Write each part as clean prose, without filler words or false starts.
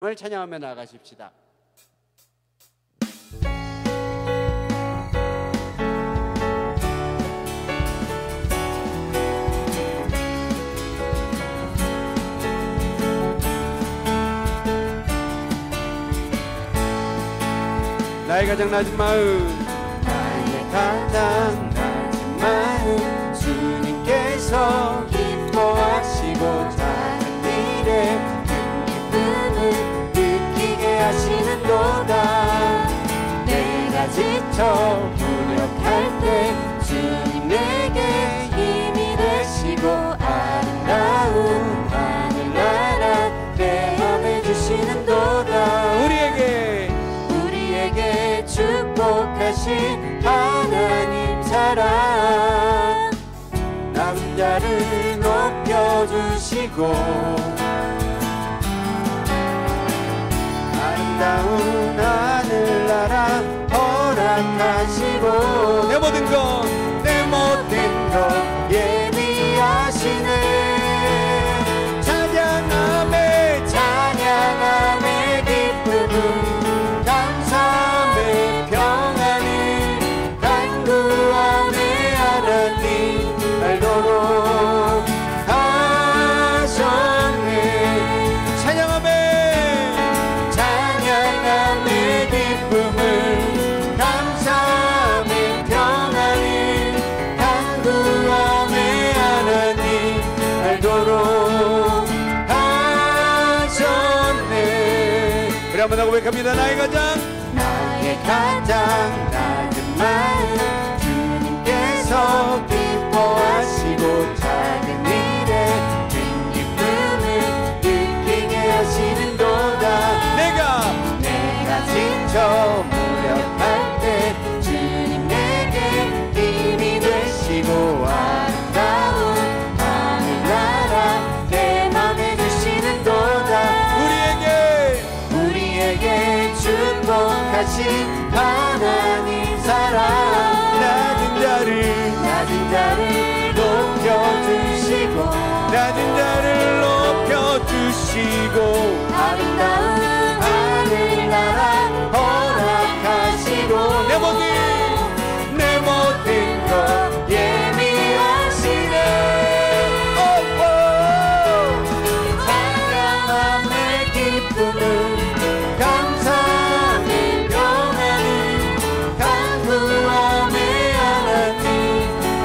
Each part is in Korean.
오늘 찬양하며 나가십시다. 나의 가장 낮은 마음, 나의 가장 낮은 마음, 주님께서 기뻐하시고 작은 일에 큰 기쁨을 느끼게 하시는도다. 내가 지쳐 무력할 때 주님 내게 힘이 되시고 아름다운 하늘나라 대함해 주시는도다. 우리에게 축복하신 하나님 사랑, 남은 자를 높여주시고 아름다운 하늘나라 허락하시고 내 모든 것 예비하시네. 찬양함의 기쁨은 감사함의 평안을 간구함의 하나님 알도록 하셨네. 찬양함의 기쁨을 감사함의 평안을 간구함의 하나님 알도록 하셨네. 우리 한번 더 고백합니다. 나의 가장 낮은 마음, 주님께서 기뻐하시고 작은 일에 큰 기쁨을 느끼게 하시는도다. 내가 지쳐 무력할 때 주님 내게 힘이 되시고 아름다운 하늘나라 대맘해 주시는도다. 우리에게 축복하신 하나님 사랑, 낮은 자를 높여주시고 아름다운 하늘나라 허락하시고 내 모든 것 예비하시네. 찬양함의 기쁨을 감사함의 평안을 간구함의 하나님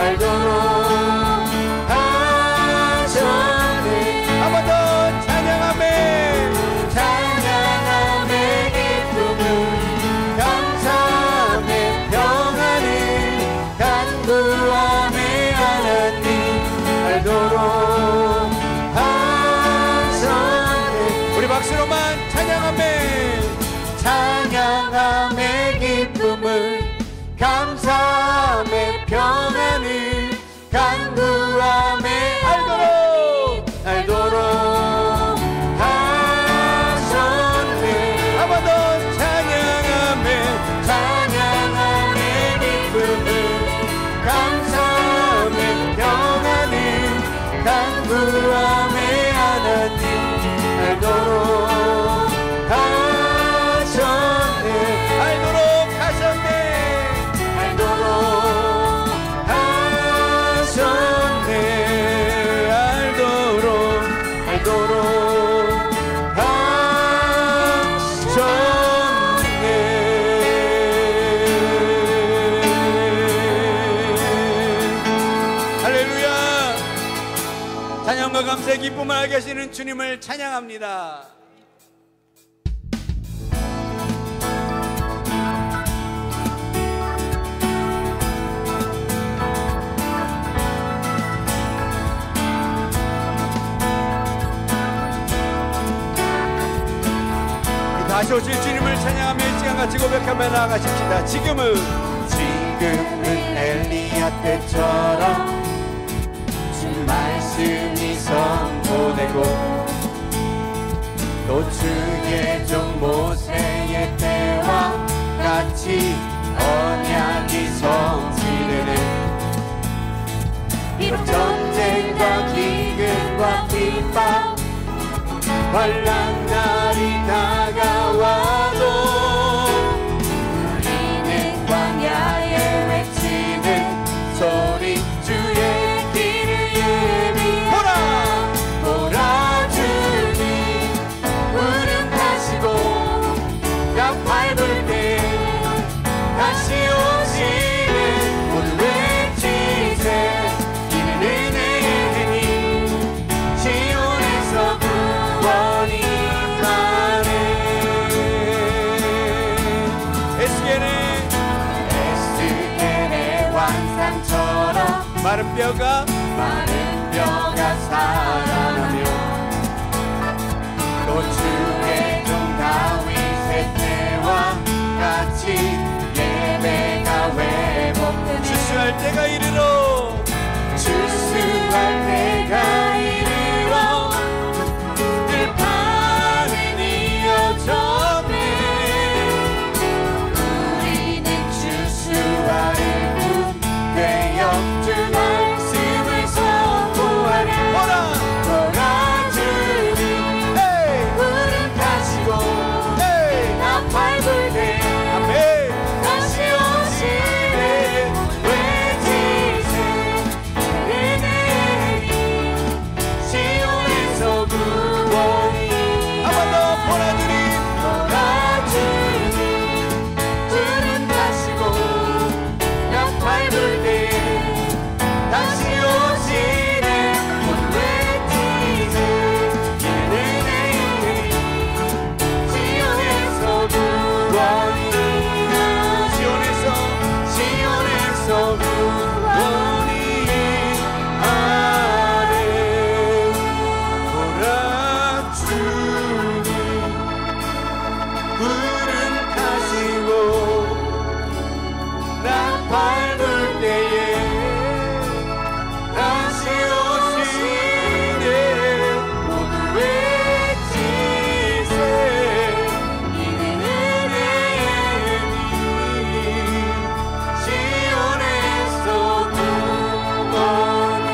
알도록 하셨네. 한 번 더 찬양함의 기쁨을 감사함의 평안을 간구함의 하나님 알도록 하셨네. 우리 박수로만 찬양함의 기쁨을 감사함의 평안을 간구함의 알도록 하셨네. 한 번 더 찬양함의 기쁨을 감사함의 평안을 간구함의 하나님 알도록 하셨네. 알도록 찬양과 감사의 기쁨을 알게 하시는 주님을 찬양합니다. 다시 오실 주님을 찬양하며 이 시간 같이 고백하며 나아가십시다. 지금은 엘리야 때처럼 주 말씀이 선포되고 또 주의 종 모세의 때와 같이 언약이 성취되는, 비록 전쟁과 기근과 핍박 환난 날이 다가와도 우리는 광야에 외치는 소리 주의 길을 예비하라. 보라 주님 구름 타시고 나 밟을 때 다시 오시는 모두 외치세. 이는 은혜의 해님 시온에서 구원이 임하네. 에스겔의 환상처럼 마른 뼈가 살아나며 또 주의 종 다윗의 때와 같이 예배가 회복되네. 추수할 때가 이르러 추수할 때가 이르러 들판은 이어졌네. 우리는 추수할 분 되어 주 말씀을 선포하리. 보라 주님 구름 타시고 나 밟을 때 다시 오시네. 외치세. 은혜니 시온에서 구원이 한 번 더 보라 주님 구름 타시고 나 밟을 때 다시 오시네. 모두 외치세. 은혜니 시온에서 구원이 시온에서 구원이 하네. 보라 주님 구름 타시고 나 밟을 때에 다시 오시네. 모두 외치세. 이는 은혜니 시온에서 구원이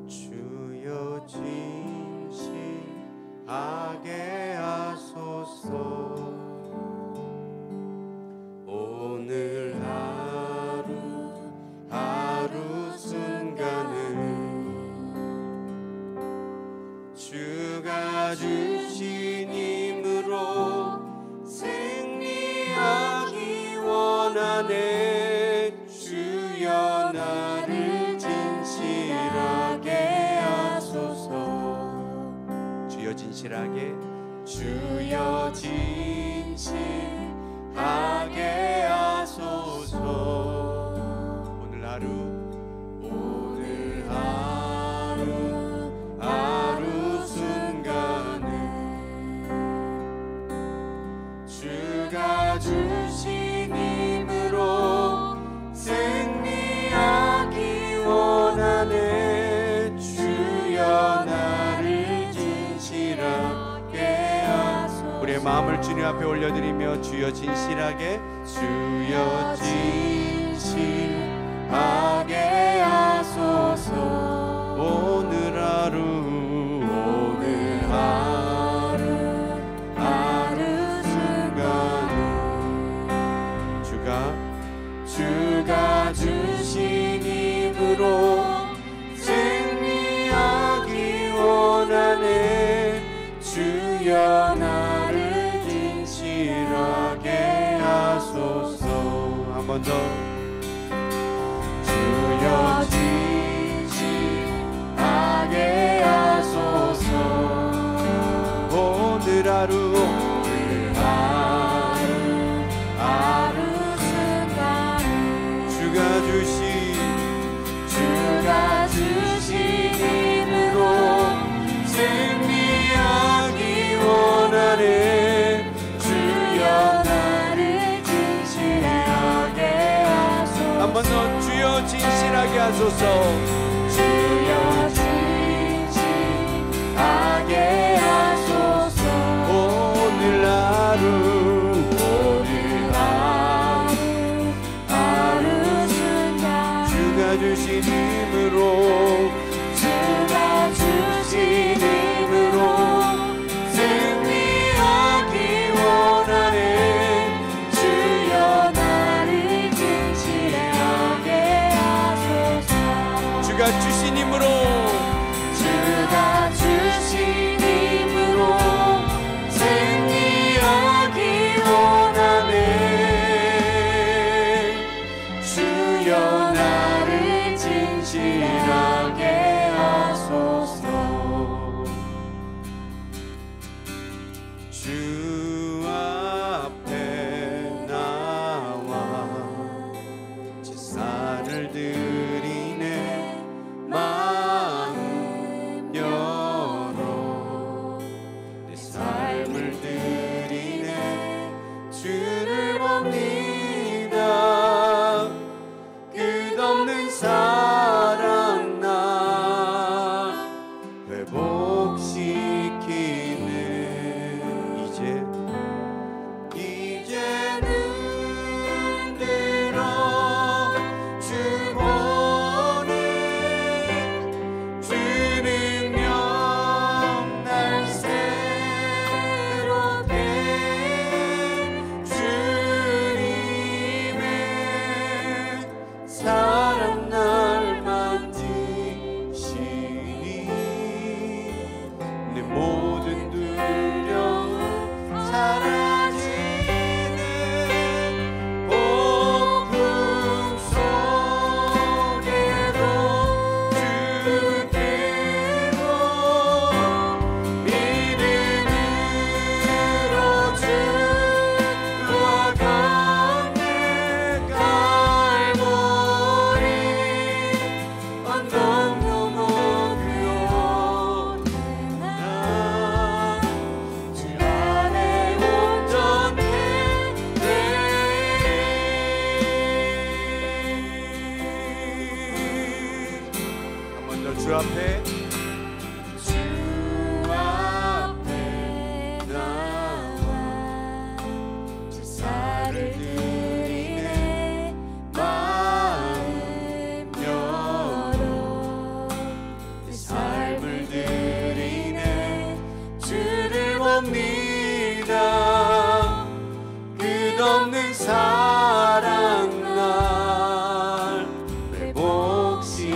주여 진실하게 하소서. 오늘 하루 순간을 주가 주신 힘으로 승리하기 원하네. 주여 나를 진실하게 하소서. 주여 진실하게 주여 진실하게 하소서. 오늘 하루 순간을 주가 주신 힘으로 승리하기 원하네. 주여 나를 진실하게 하소서. 우리의 마음을 주님 앞에 올려드리며 주여 진실하게 하소서. 오늘 하루 순간을 주가 주신 힘으로 승리하기 원하네. 주여 나를 진실하게 하소서. 한 번 더 주여 진실하게 하소서. 오늘 하루 순간을 주여 진실하게 하소서. 주여 진실하게 하소서. 오늘 하루 순간 주가 주신 힘으로 승리하기 원하네. 주여 나를 진실하게 하소서. 주가 주신 힘으로 승리하기 원하네. 주여 나를 진실하게 하소서. 주 앞에 나와 제사를 드리네. 마음 열어 내 삶을 드리네. 주를 봅니다. 끝없는 사랑 나 회복시키네. 이제는 들어 주 보내. 주 능력 날 새롭게 주님의 사랑 날 만지시니 내 모든 두려움 사라지네. 폭풍 속에도 주께로 믿음으로 주와 강해 갈보리 언덕 넘어 주 안에 온전해 한 번 더 주 앞에 나와 제사를 드리네. 마음 열어 내 삶을 드리네. 주를 봅니다. 끝없는 사랑 날 회복시키네.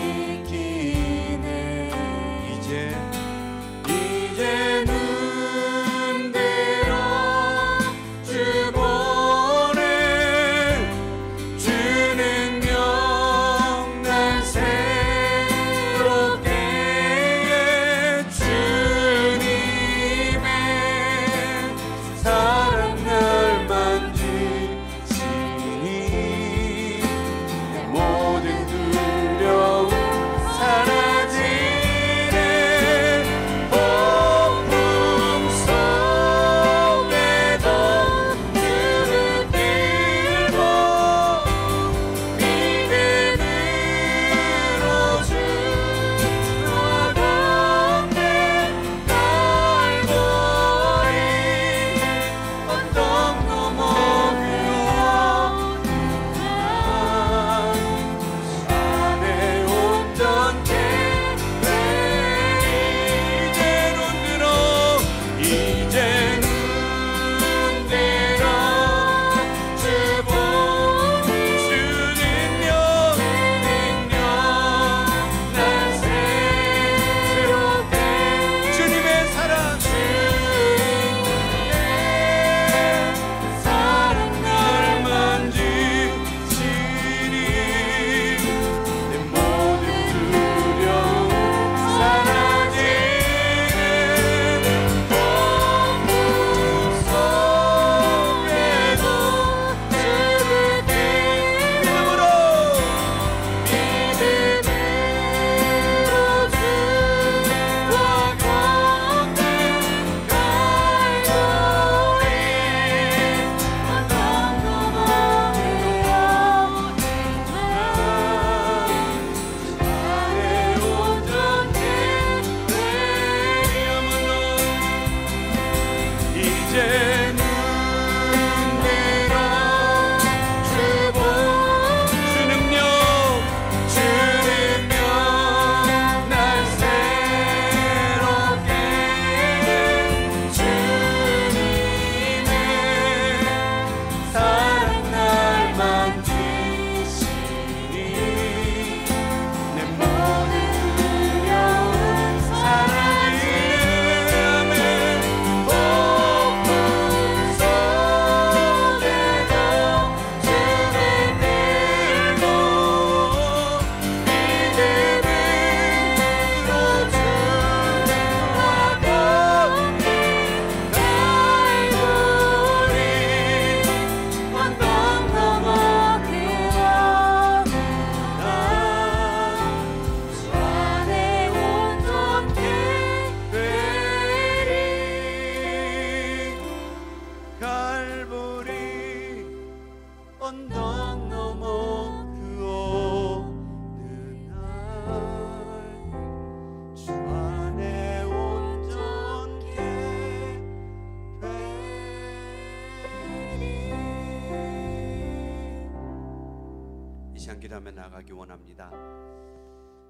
시간 기도하며 나아가기 원합니다.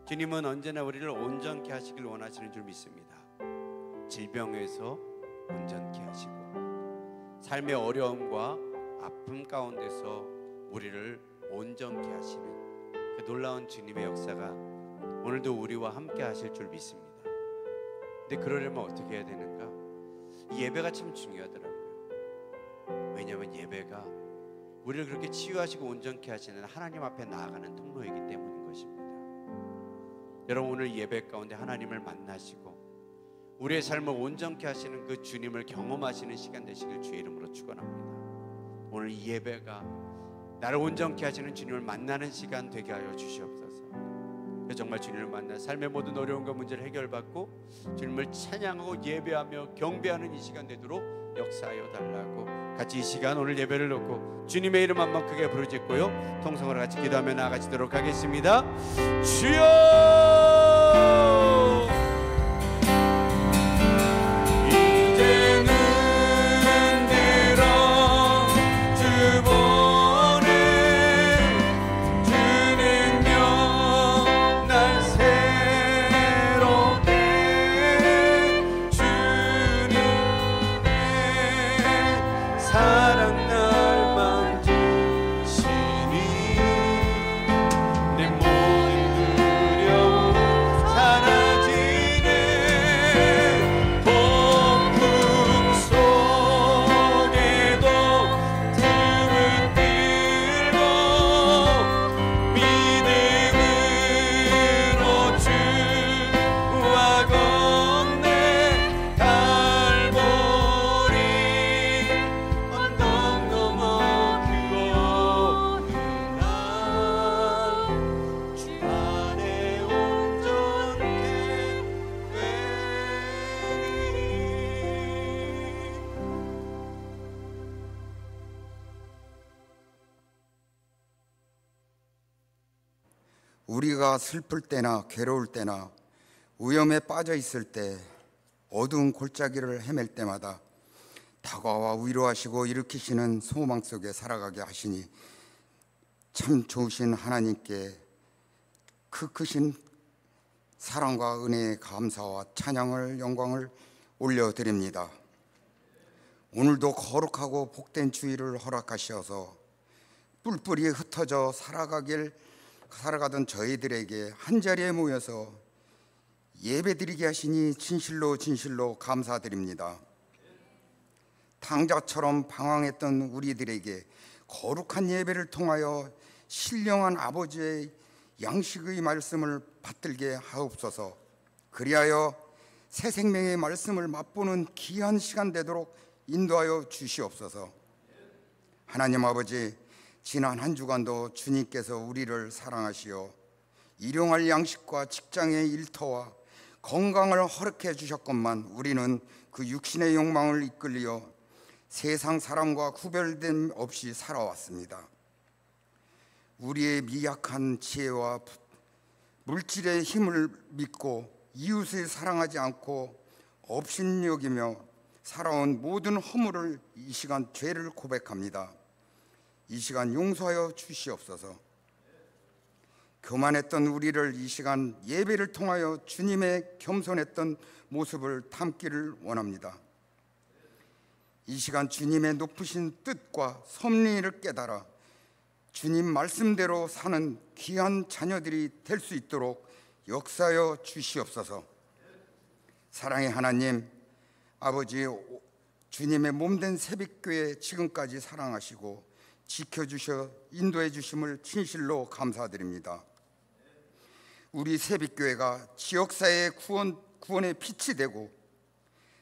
주님은 언제나 우리를 온전케 하시길 원하시는 줄 믿습니다. 질병에서 온전케 하시고 삶의 어려움과 아픔 가운데서 우리를 온전케 하시는 그 놀라운 주님의 역사가 오늘도 우리와 함께 하실 줄 믿습니다. 근데 그러려면 어떻게 해야 되는가? 이 예배가 참 중요하더라고요. 왜냐하면 예배가 우리를 그렇게 치유하시고 온전케 하시는 하나님 앞에 나아가는 통로이기 때문인 것입니다. 여러분, 오늘 예배 가운데 하나님을 만나시고 우리의 삶을 온전케 하시는 그 주님을 경험하시는 시간 되시길 주의 이름으로 축원합니다. 오늘 이 예배가 나를 온전케 하시는 주님을 만나는 시간 되게 하여 주시옵소서. 정말 주님을 만나 삶의 모든 어려움과 문제를 해결받고 주님을 찬양하고 예배하며 경배하는 이 시간 되도록 역사하여 달라고 같이 이 시간 오늘 예배를 놓고 주님의 이름 한번 크게 부르짖고요, 통성으로 같이 기도하며 나아가시도록 하겠습니다. 주여, 우리가 슬플 때나 괴로울 때나 위험에 빠져 있을 때 어두운 골짜기를 헤맬 때마다 다가와 위로하시고 일으키시는 소망 속에 살아가게 하시니 참 좋으신 하나님께 그 크신 사랑과 은혜의 감사와 찬양을 영광을 올려드립니다. 오늘도 거룩하고 복된 주일을 허락하셔서 뿔뿔이 흩어져 살아가던 저희들에게 한자리에 모여서 예배드리게 하시니 진실로 감사드립니다. 당자처럼 방황했던 우리들에게 거룩한 예배를 통하여 신령한 아버지의 양식의 말씀을 받들게 하옵소서. 그리하여 새 생명의 말씀을 맛보는 귀한 시간 되도록 인도하여 주시옵소서. 하나님 아버지, 지난 한 주간도 주님께서 우리를 사랑하시어 일용할 양식과 직장의 일터와 건강을 허락해 주셨건만 우리는 그 육신의 욕망을 이끌려 세상 사람과 구별됨 없이 살아왔습니다. 우리의 미약한 지혜와 물질의 힘을 믿고 이웃을 사랑하지 않고 업신여기며 살아온 모든 허물을 이 시간 죄를 고백합니다. 이 시간 용서하여 주시옵소서. 교만했던 우리를 이 시간 예배를 통하여 주님의 겸손했던 모습을 담기를 원합니다. 이 시간 주님의 높으신 뜻과 섭리를 깨달아 주님 말씀대로 사는 귀한 자녀들이 될 수 있도록 역사하여 주시옵소서. 사랑의 하나님 아버지, 주님의 몸된 새벽교회 지금까지 사랑하시고 지켜주셔 인도해 주심을 진실로 감사드립니다. 우리 새벽교회가 지역사회의 구원의 빛이 되고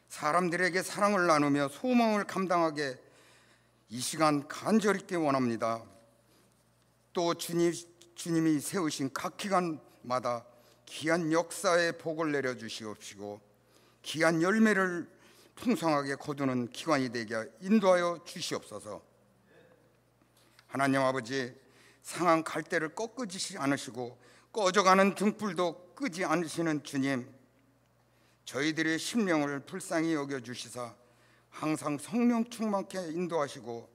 사람들에게 사랑을 나누며 소망을 감당하게 이 시간 간절히 원합니다. 또 주님이 세우신 각 기간마다 귀한 역사의 복을 내려주시옵시고 귀한 열매를 풍성하게 거두는 기관이 되게 인도하여 주시옵소서. 하나님 아버지, 상한 갈대를 꺾이지 않으시고 꺼져가는 등불도 끄지 않으시는 주님, 저희들의 심령을 불쌍히 여겨주시사 항상 성령 충만케 인도하시고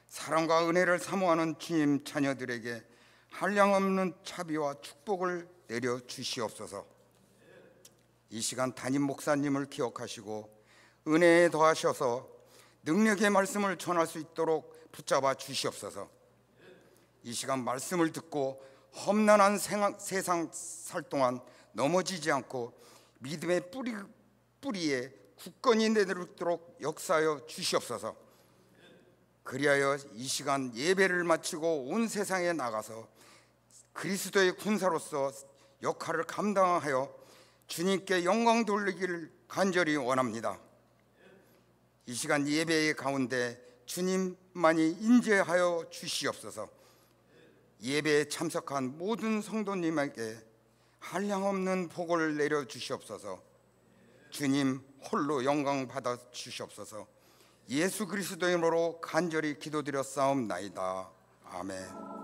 사랑과 은혜를 사모하는 주님 자녀들에게 한량없는 자비와 축복을 내려 주시옵소서. 이 시간 담임 목사님을 기억하시고 은혜에 더하셔서 능력의 말씀을 전할 수 있도록 붙잡아 주시옵소서. 이 시간 말씀을 듣고 험난한 세상 살 동안 넘어지지 않고 믿음의 뿌리에 굳건히 내리도록 역사하여 주시옵소서. 그리하여 이 시간 예배를 마치고 온 세상에 나가서 그리스도의 군사로서 역할을 감당하여 주님께 영광 돌리기를 간절히 원합니다. 이 시간 예배의 가운데 주님만이 인재하여 주시옵소서. 예배에 참석한 모든 성도님에게 한량없는 복을 내려 주시옵소서. 주님 홀로 영광 받아 주시옵소서. 예수 그리스도의 이름으로 간절히 기도드려 싸움나이다. 아멘.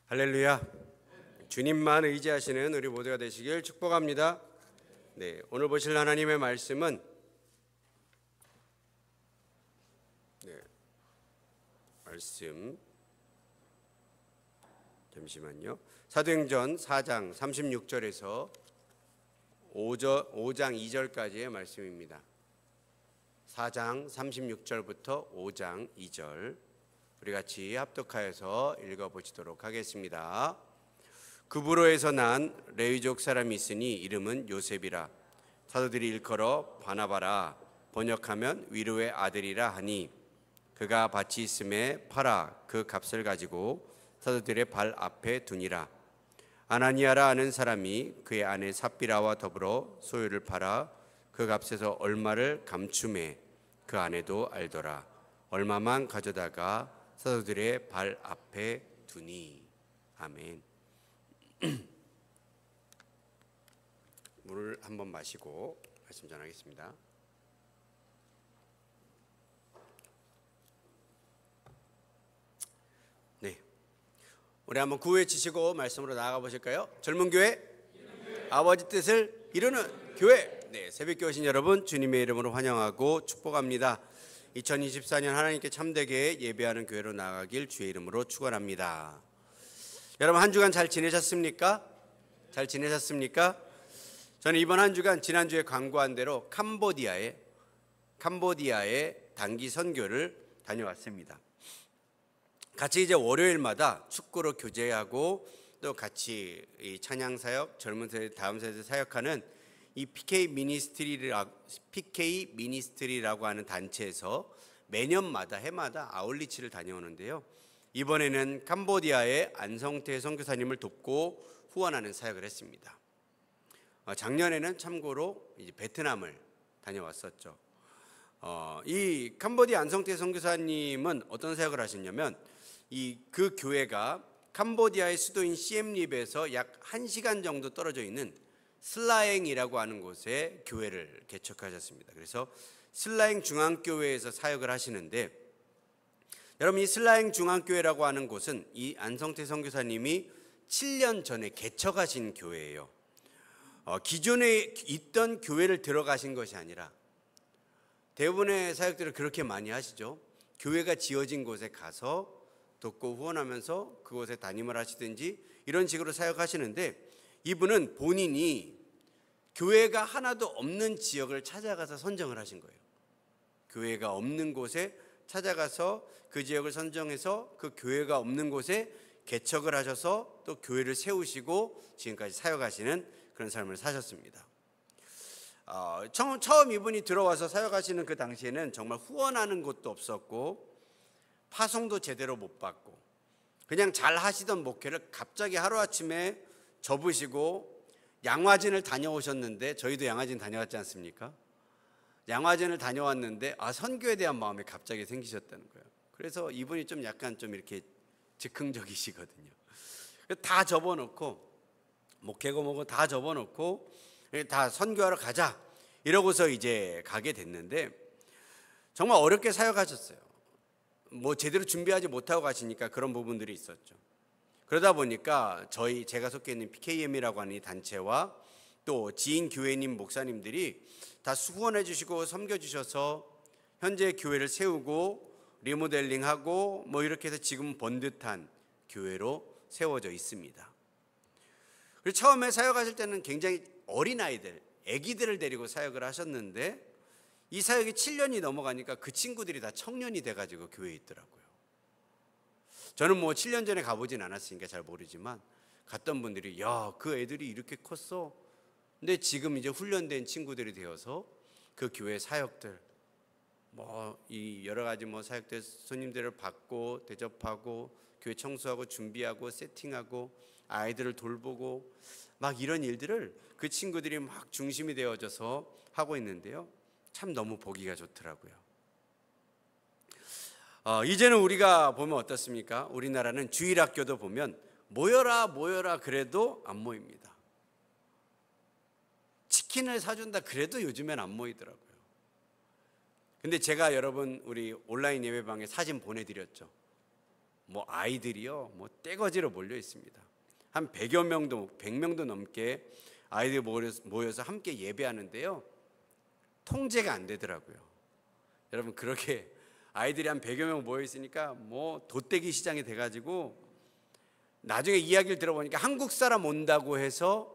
할렐루야. 주님만 의지하시는 우리 모두가 되시길 축복합니다. 네, 오늘 보실 하나님의 말씀은 잠시만요. 사도행전 4장 36절에서 5장 2절까지의 말씀입니다. 4장 36절부터 5장 2절 우리 같이 합독하여서 읽어보시도록 하겠습니다. 구브로에서 난 레위족 사람이 있으니 이름은 요셉이라. 사도들이 일컬어 바나바라, 번역하면 위로의 아들이라 하니, 그가 밭이 있음에 팔아 그 값을 가지고 사도들의 발 앞에 두니라. 아나니아라 하는 사람이 그의 아내 삽비라와 더불어 소유를 팔아 그 값에서 얼마를 감춤해 그 아내도 알더라. 얼마만 가져다가 사도들의 발 앞에 두니. 아멘. 물을 한번 마시고 말씀 전하겠습니다. 네, 우리 한번 구호에 치시고 말씀으로 나아가 보실까요? 젊은 교회, 아버지 뜻을 이루는 교회. 네, 새벽교회 오신 여러분 주님의 이름으로 환영하고 축복합니다. 2024년 하나님께 참되게 예배하는 교회로 나아가길 주의 이름으로 축원합니다. 여러분 한 주간 잘 지내셨습니까? 잘 지내셨습니까? 저는 이번 한 주간 지난주에 광고한 대로 캄보디아에 단기 선교를 다녀왔습니다. 같이 이제 월요일마다 축구로 교제하고 또 같이 이 찬양 사역, 젊은 세대, 다음 세대 사역하는 이 PK 미니스트리라고 하는 단체에서 매년마다 해마다 아울리치를 다녀오는데요. 이번에는 캄보디아의 안성태 선교사님을 돕고 후원하는 사역을 했습니다. 작년에는 참고로 이제 베트남을 다녀왔었죠. 이 캄보디아 안성태 선교사님은 어떤 사역을 하셨냐면 그 교회가 캄보디아의 수도인 시엠립에서 약 1시간 정도 떨어져 있는 슬라eng이라고 하는 곳에 교회를 개척하셨습니다. 그래서 슬라eng 중앙교회에서 사역을 하시는데, 여러분 이 슬라eng 중앙교회라고 하는 곳은 이 안성태 선교사님이 7년 전에 개척하신 교회예요. 기존에 있던 교회를 들어가신 것이 아니라, 대부분의 사역들을 그렇게 많이 하시죠. 교회가 지어진 곳에 가서 돕고 후원하면서 그곳에 담임을 하시든지 이런 식으로 사역하시는데, 이분은 본인이 교회가 하나도 없는 지역을 찾아가서 선정을 하신 거예요. 교회가 없는 곳에 찾아가서 그 지역을 선정해서 그 교회가 없는 곳에 개척을 하셔서 또 교회를 세우시고 지금까지 사역하시는 그런 삶을 사셨습니다. 처음 이분이 들어와서 사역하시는 그 당시에는 정말 후원하는 곳도 없었고 파송도 제대로 못 받고 그냥 잘 하시던 목회를 갑자기 하루아침에 접으시고 양화진을 다녀오셨는데, 저희도 양화진 다녀왔지 않습니까? 양화진을 다녀왔는데 선교에 대한 마음이 갑자기 생기셨다는 거예요. 그래서 이분이 좀 약간 좀 이렇게 즉흥적이시거든요. 다 접어놓고 목회고 뭐고 다 접어놓고 다 선교하러 가자 이러고서 이제 가게 됐는데, 정말 어렵게 사역하셨어요. 뭐 제대로 준비하지 못하고 가시니까 그런 부분들이 있었죠. 그러다 보니까 제가 속해 있는 PKM이라고 하는 이 단체와 또 지인 교회님 목사님들이 다 후원해 주시고 섬겨 주셔서 현재 교회를 세우고 리모델링하고 뭐 이렇게 해서 지금 번듯한 교회로 세워져 있습니다. 그리고 처음에 사역하실 때는 굉장히 어린아이들, 아기들을 데리고 사역을 하셨는데, 이 사역이 7년이 넘어가니까 그 친구들이 다 청년이 돼가지고 교회에 있더라고요. 저는 뭐 7년 전에 가보진 않았으니까 잘 모르지만 갔던 분들이 그 애들이 이렇게 컸어. 근데 지금 이제 훈련된 친구들이 되어서 그 교회 사역들 이 여러 가지 사역들 손님들을 받고 대접하고 교회 청소하고 준비하고 세팅하고 아이들을 돌보고 막 이런 일들을 그 친구들이 막 중심이 되어져서 하고 있는데요. 참 너무 보기가 좋더라고요. 이제는 우리가 보면 어떻습니까? 우리나라는 주일학교도 보면 모여라 그래도 안 모입니다. 치킨을 사준다 그래도 요즘엔 안 모이더라고요. 근데 제가 여러분 우리 온라인 예배방에 사진 보내드렸죠. 뭐 아이들이요, 뭐 떼거지로 몰려 있습니다. 한 100여 명도 100명도 넘게 아이들이 모여서 함께 예배하는데요, 통제가 안 되더라고요. 여러분, 그렇게 아이들이 한 100여 명 모여 있으니까 뭐 돗대기 시장이 돼가지고 나중에 이야기를 들어보니까 한국 사람 온다고 해서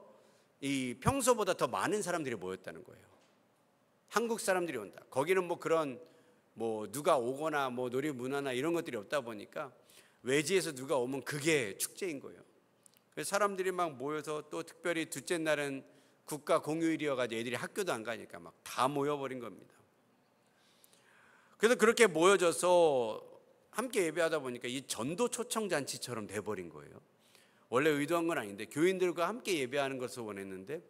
이 평소보다 더 많은 사람들이 모였다는 거예요. 한국 사람들이 온다. 거기는 뭐 그런 뭐 누가 오거나 뭐 놀이 문화나 이런 것들이 없다 보니까 외지에서 누가 오면 그게 축제인 거예요. 그래서 사람들이 막 모여서, 또 특별히 둘째 날은 국가 공휴일이어가지고 애들이 학교도 안 가니까 막 다 모여버린 겁니다. 그래서 그렇게 모여져서 함께 예배하다 보니까 이 전도 초청잔치처럼 돼버린 거예요. 원래 의도한 건 아닌데 교인들과 함께 예배하는 것을 원했는데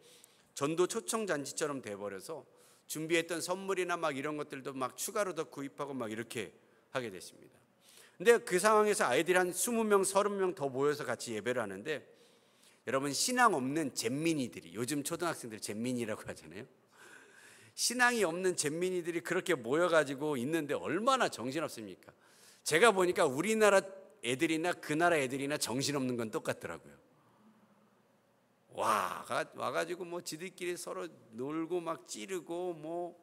전도 초청잔치처럼 돼버려서 준비했던 선물이나 막 이런 것들도 막 추가로 더 구입하고 막 이렇게 하게 됐습니다. 근데 그 상황에서 아이들이 한 20명, 30명 더 모여서 같이 예배를 하는데, 여러분, 신앙 없는 잼민이들이, 요즘 초등학생들 잼민이라고 하잖아요. 신앙이 없는 잼민이들이 그렇게 모여가지고 있는데 얼마나 정신없습니까? 제가 보니까 우리나라 애들이나 그 나라 애들이나 정신없는 건 똑같더라고요. 와가지고 뭐 지들끼리 서로 놀고 막 찌르고 뭐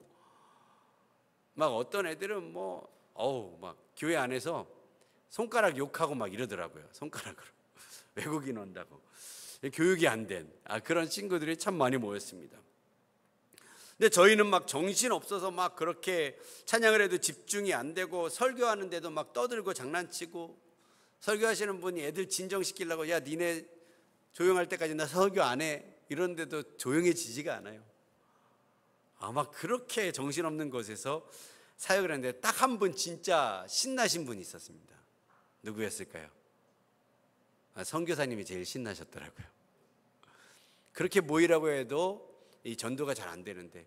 막 어떤 애들은 뭐 막 교회 안에서 손가락 욕하고 막 이러더라고요. 손가락으로 외국인 온다고. 교육이 안 된 그런 친구들이 참 많이 모였습니다. 근데 저희는 막 정신 없어서 막 그렇게 찬양을 해도 집중이 안 되고, 설교하는데도 막 떠들고 장난치고, 설교하시는 분이 애들 진정시키려고 야 니네 조용할 때까지 나 설교 안 해 이런데도 조용해지지가 않아요. 막 그렇게 정신없는 곳에서 사역을 했는데 딱 한 분 진짜 신나신 분이 있었습니다. 누구였을까요? 선교사님이 제일 신나셨더라고요. 그렇게 모이라고 해도 이 전도가 잘 안 되는데,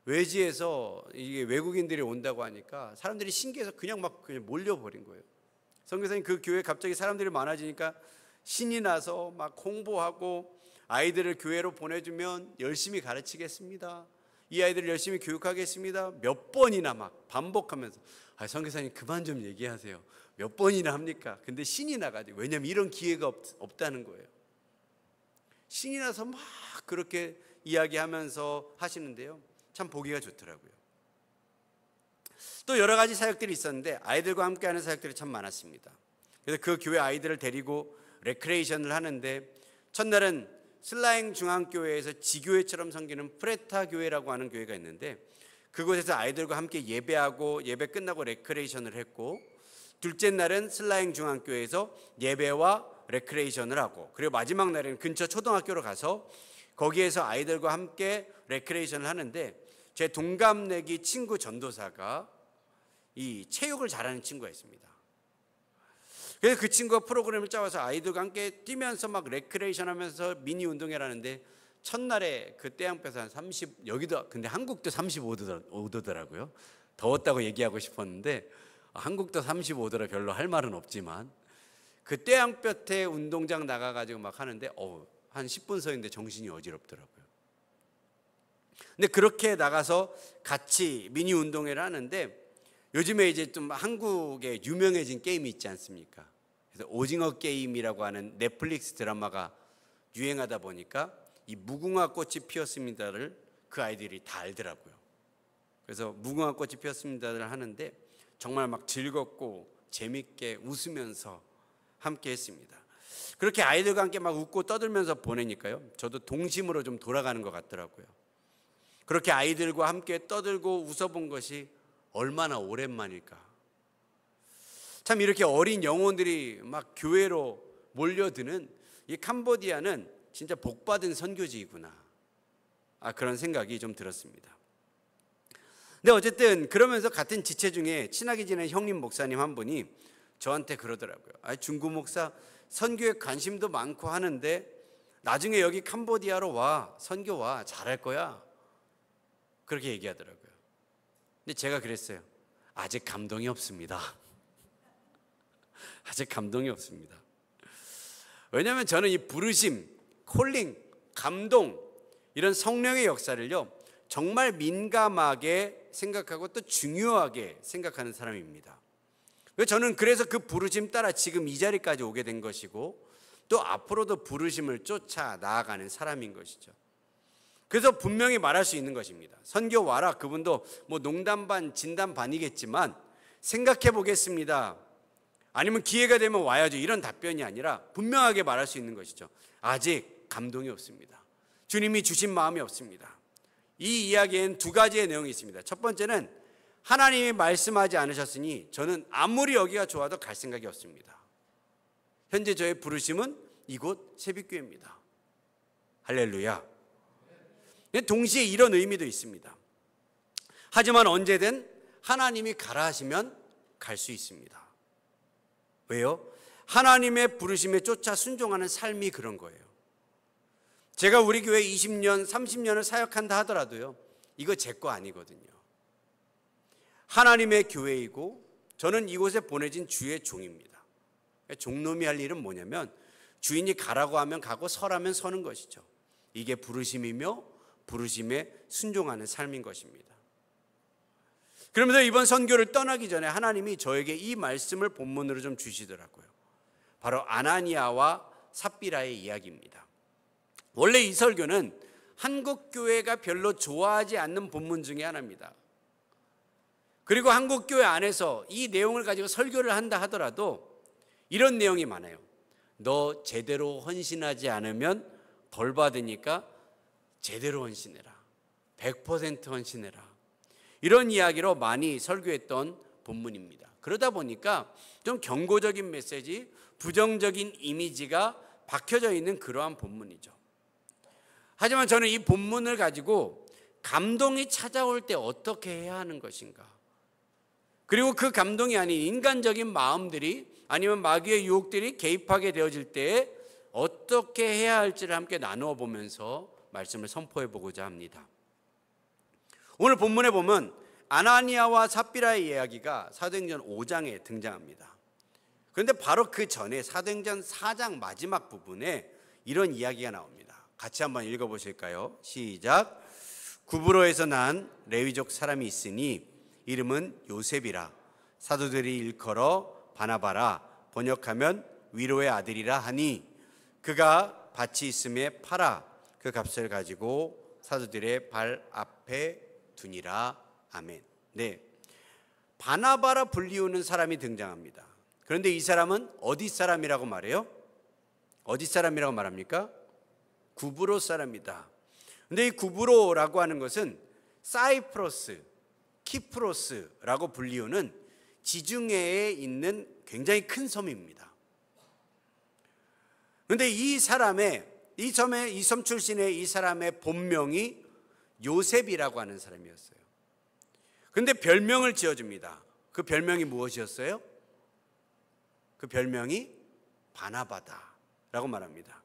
외지에서 이게 외국인들이 온다고 하니까 사람들이 신기해서 그냥 몰려버린 거예요. 선교사님 그 교회에 갑자기 사람들이 많아지니까 신이 나서 막 홍보하고, 아이들을 교회로 보내주면 열심히 가르치겠습니다, 이 아이들을 열심히 교육하겠습니다, 몇 번이나 막 반복하면서. 선교사님 그만 좀 얘기하세요. 몇 번이나 합니까? 근데 신이 나가지고, 왜냐면 이런 기회가 없다는 거예요. 신이 나서 막 그렇게 이야기하면서 하시는데요, 참 보기가 좋더라고요. 또 여러 가지 사역들이 있었는데 아이들과 함께하는 사역들이 참 많았습니다. 그래서 그 교회 아이들을 데리고 레크레이션을 하는데, 첫날은 슬라행 중앙교회에서 지교회처럼 섬기는 프레타 교회라고 하는 교회가 있는데, 그곳에서 아이들과 함께 예배하고 예배 끝나고 레크레이션을 했고, 둘째 날은 슬라행 중앙교회에서 예배와 레크레이션을 하고, 그리고 마지막 날에는 근처 초등학교로 가서 거기에서 아이들과 함께 레크레이션을 하는데, 제 동갑내기 친구 전도사가 이 체육을 잘하는 친구가 있습니다. 그래서 그 친구가 프로그램을 짜와서 아이들과 함께 뛰면서 막 레크레이션 하면서 미니 운동회를 하는데, 첫날에 그 태양볕 한 30, 여기도 근데 한국도 35도더라고요. 더웠다고 얘기하고 싶었는데 한국도 35도라 별로 할 말은 없지만, 그 태양볕에 운동장 나가가지고 막 하는데 한 10분 서 있는데 정신이 어지럽더라고요. 근데 그렇게 나가서 같이 미니 운동회를 하는데, 요즘에 이제 좀 한국에 유명해진 게임이 있지 않습니까? 그래서 오징어 게임이라고 하는 넷플릭스 드라마가 유행하다 보니까 이 무궁화 꽃이 피었습니다를 그 아이들이 다 알더라고요. 그래서 무궁화 꽃이 피었습니다를 하는데 정말 막 즐겁고 재밌게 웃으면서 함께 했습니다. 그렇게 아이들과 함께 막 웃고 떠들면서 보내니까요, 저도 동심으로 좀 돌아가는 것 같더라고요. 그렇게 아이들과 함께 떠들고 웃어본 것이 얼마나 오랜만일까. 참 이렇게 어린 영혼들이 막 교회로 몰려드는 이 캄보디아는 진짜 복받은 선교지이구나, 그런 생각이 좀 들었습니다. 근데 어쨌든 그러면서 같은 지체 중에 친하게 지낸 형님 목사님 한 분이 저한테 그러더라고요. 중구 목사 선교에 관심도 많고 하는데 나중에 여기 캄보디아로 와, 선교 와, 잘할 거야, 그렇게 얘기하더라고요. 근데 제가 그랬어요. 아직 감동이 없습니다. 아직 감동이 없습니다. 왜냐하면 저는 이 부르심, 콜링, 감동, 이런 성령의 역사를요 정말 민감하게 생각하고 또 중요하게 생각하는 사람입니다. 저는 그래서 그 부르심 따라 지금 이 자리까지 오게 된 것이고 또 앞으로도 부르심을 쫓아 나아가는 사람인 것이죠. 그래서 분명히 말할 수 있는 것입니다. 선교 와라. 그분도 뭐 농담 반 진담 반이겠지만 생각해 보겠습니다. 아니면 기회가 되면 와야죠. 이런 답변이 아니라 분명하게 말할 수 있는 것이죠. 아직 감동이 없습니다. 주님이 주신 마음이 없습니다. 이 이야기엔 두 가지의 내용이 있습니다. 첫 번째는 하나님이 말씀하지 않으셨으니 저는 아무리 여기가 좋아도 갈 생각이 없습니다. 현재 저의 부르심은 이곳 새빛교회입니다. 할렐루야. 동시에 이런 의미도 있습니다. 하지만 언제든 하나님이 가라 하시면 갈 수 있습니다. 왜요? 하나님의 부르심에 쫓아 순종하는 삶이 그런 거예요. 제가 우리 교회 20년, 30년을 사역한다 하더라도요, 이거 제 거 아니거든요. 하나님의 교회이고 저는 이곳에 보내진 주의 종입니다. 종놈이 할 일은 뭐냐면 주인이 가라고 하면 가고 서라면 서는 것이죠. 이게 부르심이며 부르심에 순종하는 삶인 것입니다. 그러면서 이번 선교를 떠나기 전에 하나님이 저에게 이 말씀을 본문으로 좀 주시더라고요. 바로 아나니아와 삽비라의 이야기입니다. 원래 이 설교는 한국교회가 별로 좋아하지 않는 본문 중에 하나입니다. 그리고 한국교회 안에서 이 내용을 가지고 설교를 한다 하더라도 이런 내용이 많아요. 너 제대로 헌신하지 않으면 벌 받으니까 제대로 헌신해라. 100% 헌신해라. 이런 이야기로 많이 설교했던 본문입니다. 그러다 보니까 좀 경고적인 메시지, 부정적인 이미지가 박혀져 있는 그러한 본문이죠. 하지만 저는 이 본문을 가지고 감동이 찾아올 때 어떻게 해야 하는 것인가, 그리고 그 감동이 아닌 인간적인 마음들이 아니면 마귀의 유혹들이 개입하게 되어질 때에 어떻게 해야 할지를 함께 나누어 보면서 말씀을 선포해 보고자 합니다. 오늘 본문에 보면 아나니아와 삽비라의 이야기가 사도행전 5장에 등장합니다. 그런데 바로 그 전에 사도행전 4장 마지막 부분에 이런 이야기가 나옵니다. 같이 한번 읽어보실까요? 시작. 구브로에서 난 레위족 사람이 있으니 이름은 요셉이라. 사도들이 일컬어 바나바라, 번역하면 위로의 아들이라 하니 그가 밭이 있음에 팔아 그 값을 가지고 사도들의 발 앞에 두니라. 아멘. 네, 바나바라 불리우는 사람이 등장합니다. 그런데 이 사람은 어디 사람이라고 말해요? 어디 사람이라고 말합니까? 구브로 사람이다. 근데 이 구브로라고 하는 것은 사이프러스, 키프로스라고 불리우는 지중해에 있는 굉장히 큰 섬입니다. 그런데 이 섬 출신의 이 사람의 본명이 요셉이라고 하는 사람이었어요. 그런데 별명을 지어줍니다. 그 별명이 무엇이었어요? 그 별명이 바나바다라고 말합니다.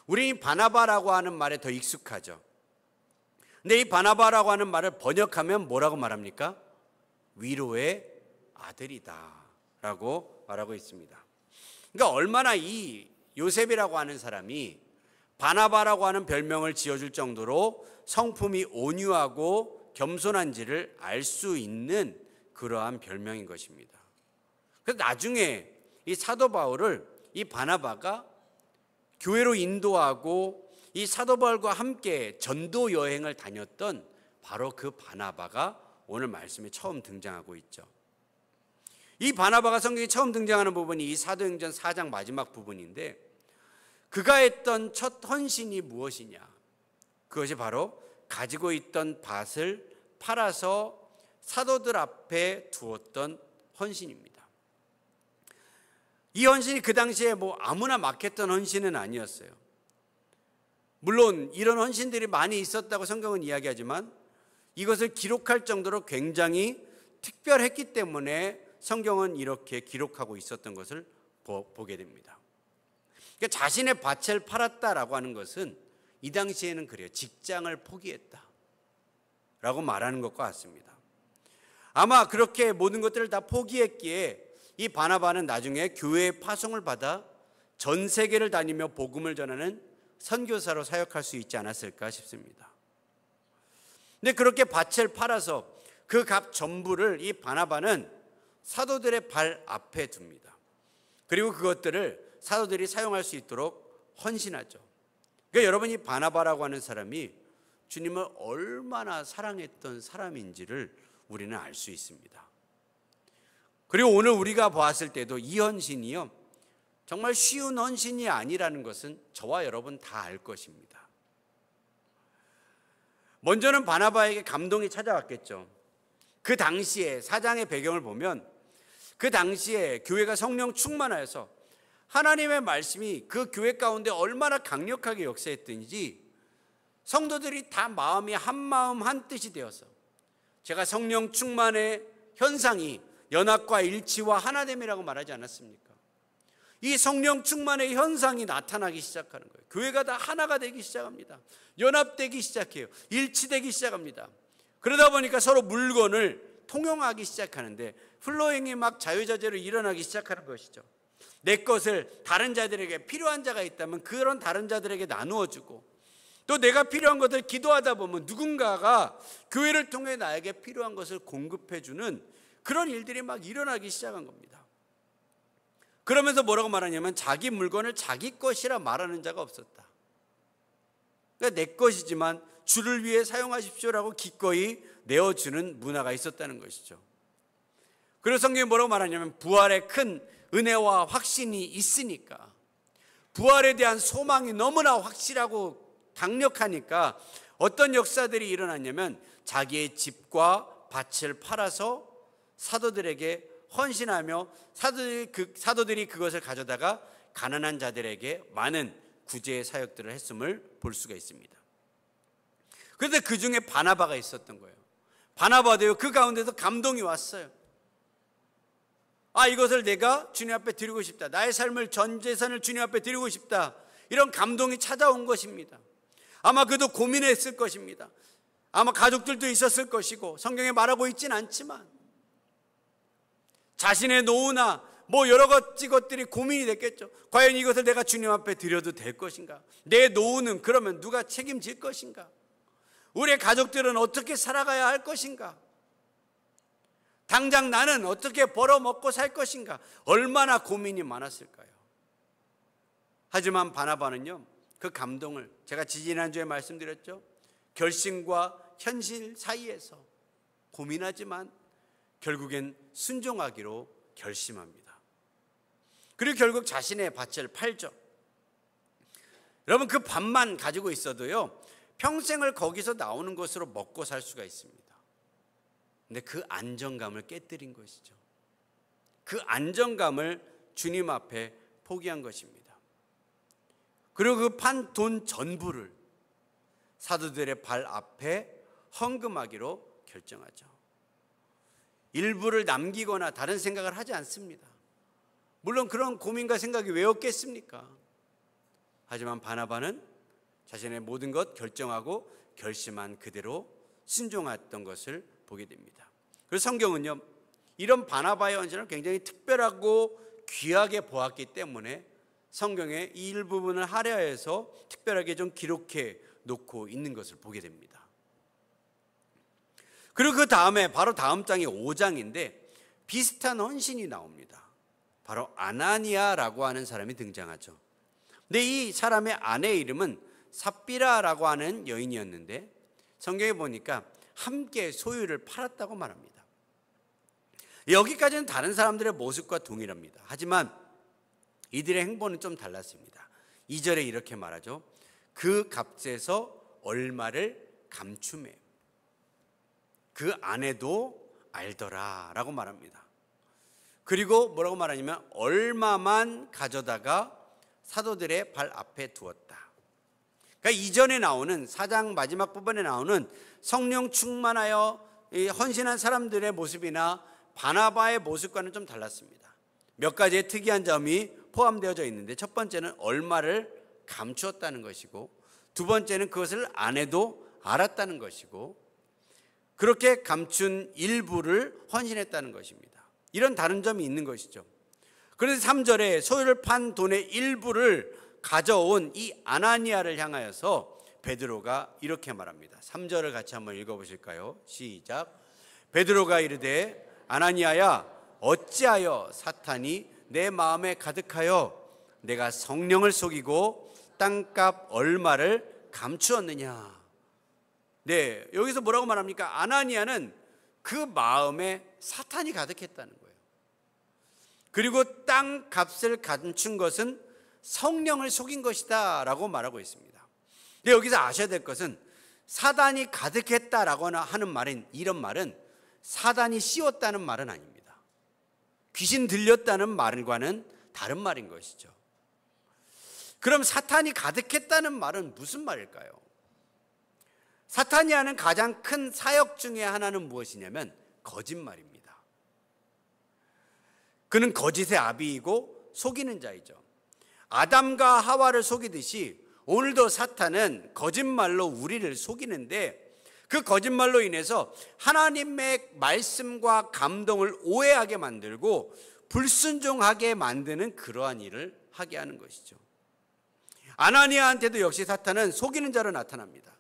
우리는 바나바라고 하는 말에 더 익숙하죠. 근데 이 바나바라고 하는 말을 번역하면 뭐라고 말합니까? 위로의 아들이다 라고 말하고 있습니다. 그러니까 얼마나 이 요셉이라고 하는 사람이 바나바라고 하는 별명을 지어줄 정도로 성품이 온유하고 겸손한지를 알 수 있는 그러한 별명인 것입니다. 그래서 나중에 이 사도 바울을 이 바나바가 교회로 인도하고 이 사도 바울과 함께 전도 여행을 다녔던 바로 그 바나바가 오늘 말씀에 처음 등장하고 있죠. 이 바나바가 성경에 처음 등장하는 부분이 이 사도행전 4장 마지막 부분인데, 그가 했던 첫 헌신이 무엇이냐? 그것이 바로 가지고 있던 밭을 팔아서 사도들 앞에 두었던 헌신입니다. 이 헌신이 그 당시에 뭐 아무나 막 했던 헌신은 아니었어요. 물론 이런 헌신들이 많이 있었다고 성경은 이야기하지만 이것을 기록할 정도로 굉장히 특별했기 때문에 성경은 이렇게 기록하고 있었던 것을 보게 됩니다. 그러니까 자신의 밭을 팔았다라고 하는 것은 이 당시에는 그래요. 직장을 포기했다 라고 말하는 것과 같습니다. 아마 그렇게 모든 것들을 다 포기했기에 이 바나바는 나중에 교회의 파송을 받아 전 세계를 다니며 복음을 전하는 선교사로 사역할 수 있지 않았을까 싶습니다. 근데 그렇게 밭을 팔아서 그 값 전부를 이 바나바는 사도들의 발 앞에 둡니다. 그리고 그것들을 사도들이 사용할 수 있도록 헌신하죠. 그러니까 여러분이 바나바라고 하는 사람이 주님을 얼마나 사랑했던 사람인지를 우리는 알 수 있습니다. 그리고 오늘 우리가 보았을 때도 이 헌신이요, 정말 쉬운 헌신이 아니라는 것은 저와 여러분 다 알 것입니다. 먼저는 바나바에게 감동이 찾아왔겠죠. 그 당시에 사장의 배경을 보면 그 당시에 교회가 성령 충만하여서 하나님의 말씀이 그 교회 가운데 얼마나 강력하게 역사했든지 성도들이 다 마음이 한 마음 한 뜻이 되어서, 제가 성령 충만의 현상이 연합과 일치와 하나됨이라고 말하지 않았습니까? 이 성령 충만의 현상이 나타나기 시작하는 거예요. 교회가 다 하나가 되기 시작합니다. 연합되기 시작해요. 일치되기 시작합니다. 그러다 보니까 서로 물건을 통용하기 시작하는데 플로잉이 막 자유자재로 일어나기 시작하는 것이죠. 내 것을 다른 자들에게, 필요한 자가 있다면 그런 다른 자들에게 나누어주고, 또 내가 필요한 것을 기도하다 보면 누군가가 교회를 통해 나에게 필요한 것을 공급해주는 그런 일들이 막 일어나기 시작한 겁니다. 그러면서 뭐라고 말하냐면 자기 물건을 자기 것이라 말하는 자가 없었다. 그러니까 내 것이지만 주를 위해 사용하십시오라고 기꺼이 내어주는 문화가 있었다는 것이죠. 그래서 성경이 뭐라고 말하냐면 부활의 큰 은혜와 확신이 있으니까, 부활에 대한 소망이 너무나 확실하고 강력하니까 어떤 역사들이 일어났냐면 자기의 집과 밭을 팔아서 사도들에게 헌신하며 사도들이 그것을 가져다가 가난한 자들에게 많은 구제의 사역들을 했음을 볼 수가 있습니다. 그런데 그 중에 바나바가 있었던 거예요. 바나바도요, 그 가운데서 감동이 왔어요. 이것을 내가 주님 앞에 드리고 싶다. 나의 삶을, 전 재산을 주님 앞에 드리고 싶다. 이런 감동이 찾아온 것입니다. 아마 그도 고민했을 것입니다. 아마 가족들도 있었을 것이고, 성경에 말하고 있진 않지만 자신의 노후나 여러 가지 것들이 고민이 됐겠죠. 과연 이것을 내가 주님 앞에 드려도 될 것인가? 내 노후는 그러면 누가 책임질 것인가? 우리의 가족들은 어떻게 살아가야 할 것인가? 당장 나는 어떻게 벌어먹고 살 것인가? 얼마나 고민이 많았을까요? 하지만 바나바는요, 그 감동을, 제가 지지난주에 말씀드렸죠. 결심과 현실 사이에서 고민하지만 결국엔 순종하기로 결심합니다. 그리고 결국 자신의 밭을 팔죠. 여러분, 그 밭만 가지고 있어도요, 평생을 거기서 나오는 것으로 먹고 살 수가 있습니다. 근데 그 안정감을 깨뜨린 것이죠. 그 안정감을 주님 앞에 포기한 것입니다. 그리고 그 판 돈 전부를 사도들의 발 앞에 헌금하기로 결정하죠. 일부를 남기거나 다른 생각을 하지 않습니다. 물론 그런 고민과 생각이 왜 없겠습니까? 하지만 바나바는 자신의 모든 것 결정하고 결심한 그대로 순종했던 것을 보게 됩니다. 그래서 성경은요, 이런 바나바의 헌신을 굉장히 특별하고 귀하게 보았기 때문에 성경에 이 일부분을 할애해서 특별하게 좀 기록해 놓고 있는 것을 보게 됩니다. 그리고 그 다음에 바로 다음 장이 5장인데 비슷한 헌신이 나옵니다. 바로 아나니아라고 하는 사람이 등장하죠. 근데 이 사람의 아내의 이름은 삽비라라고 하는 여인이었는데 성경에 보니까 함께 소유를 팔았다고 말합니다. 여기까지는 다른 사람들의 모습과 동일합니다. 하지만 이들의 행보는 좀 달랐습니다. 2절에 이렇게 말하죠. 그 값에서 얼마를 감추매. 그 아내도 알더라 라고 말합니다. 그리고 뭐라고 말하냐면 얼마만 가져다가 사도들의 발 앞에 두었다. 그러니까 이전에 나오는 4장 마지막 부분에 나오는 성령 충만하여 헌신한 사람들의 모습이나 바나바의 모습과는 좀 달랐습니다. 몇 가지의 특이한 점이 포함되어져 있는데 첫 번째는 얼마를 감추었다는 것이고, 두 번째는 그것을 아내도 알았다는 것이고, 그렇게 감춘 일부를 헌신했다는 것입니다. 이런 다른 점이 있는 것이죠. 그래서 3절에 소유를 판 돈의 일부를 가져온 이 아나니아를 향하여서 베드로가 이렇게 말합니다. 3절을 같이 한번 읽어보실까요? 시작. 베드로가 이르되 아나니아야, 어찌하여 사탄이 내 마음에 가득하여 내가 성령을 속이고 땅값 얼마를 감추었느냐. 네, 여기서 뭐라고 말합니까? 아나니아는 그 마음에 사탄이 가득했다는 거예요. 그리고 땅 값을 감춘 것은 성령을 속인 것이다 라고 말하고 있습니다. 근데 여기서 아셔야 될 것은 사단이 가득했다라고 하는 말은, 이런 말은 사단이 씌웠다는 말은 아닙니다. 귀신 들렸다는 말과는 다른 말인 것이죠. 그럼 사탄이 가득했다는 말은 무슨 말일까요? 사탄이 하는 가장 큰 사역 중에 하나는 무엇이냐면 거짓말입니다. 그는 거짓의 아비이고 속이는 자이죠. 아담과 하와를 속이듯이 오늘도 사탄은 거짓말로 우리를 속이는데, 그 거짓말로 인해서 하나님의 말씀과 감동을 오해하게 만들고 불순종하게 만드는 그러한 일을 하게 하는 것이죠. 아나니아한테도 역시 사탄은 속이는 자로 나타납니다.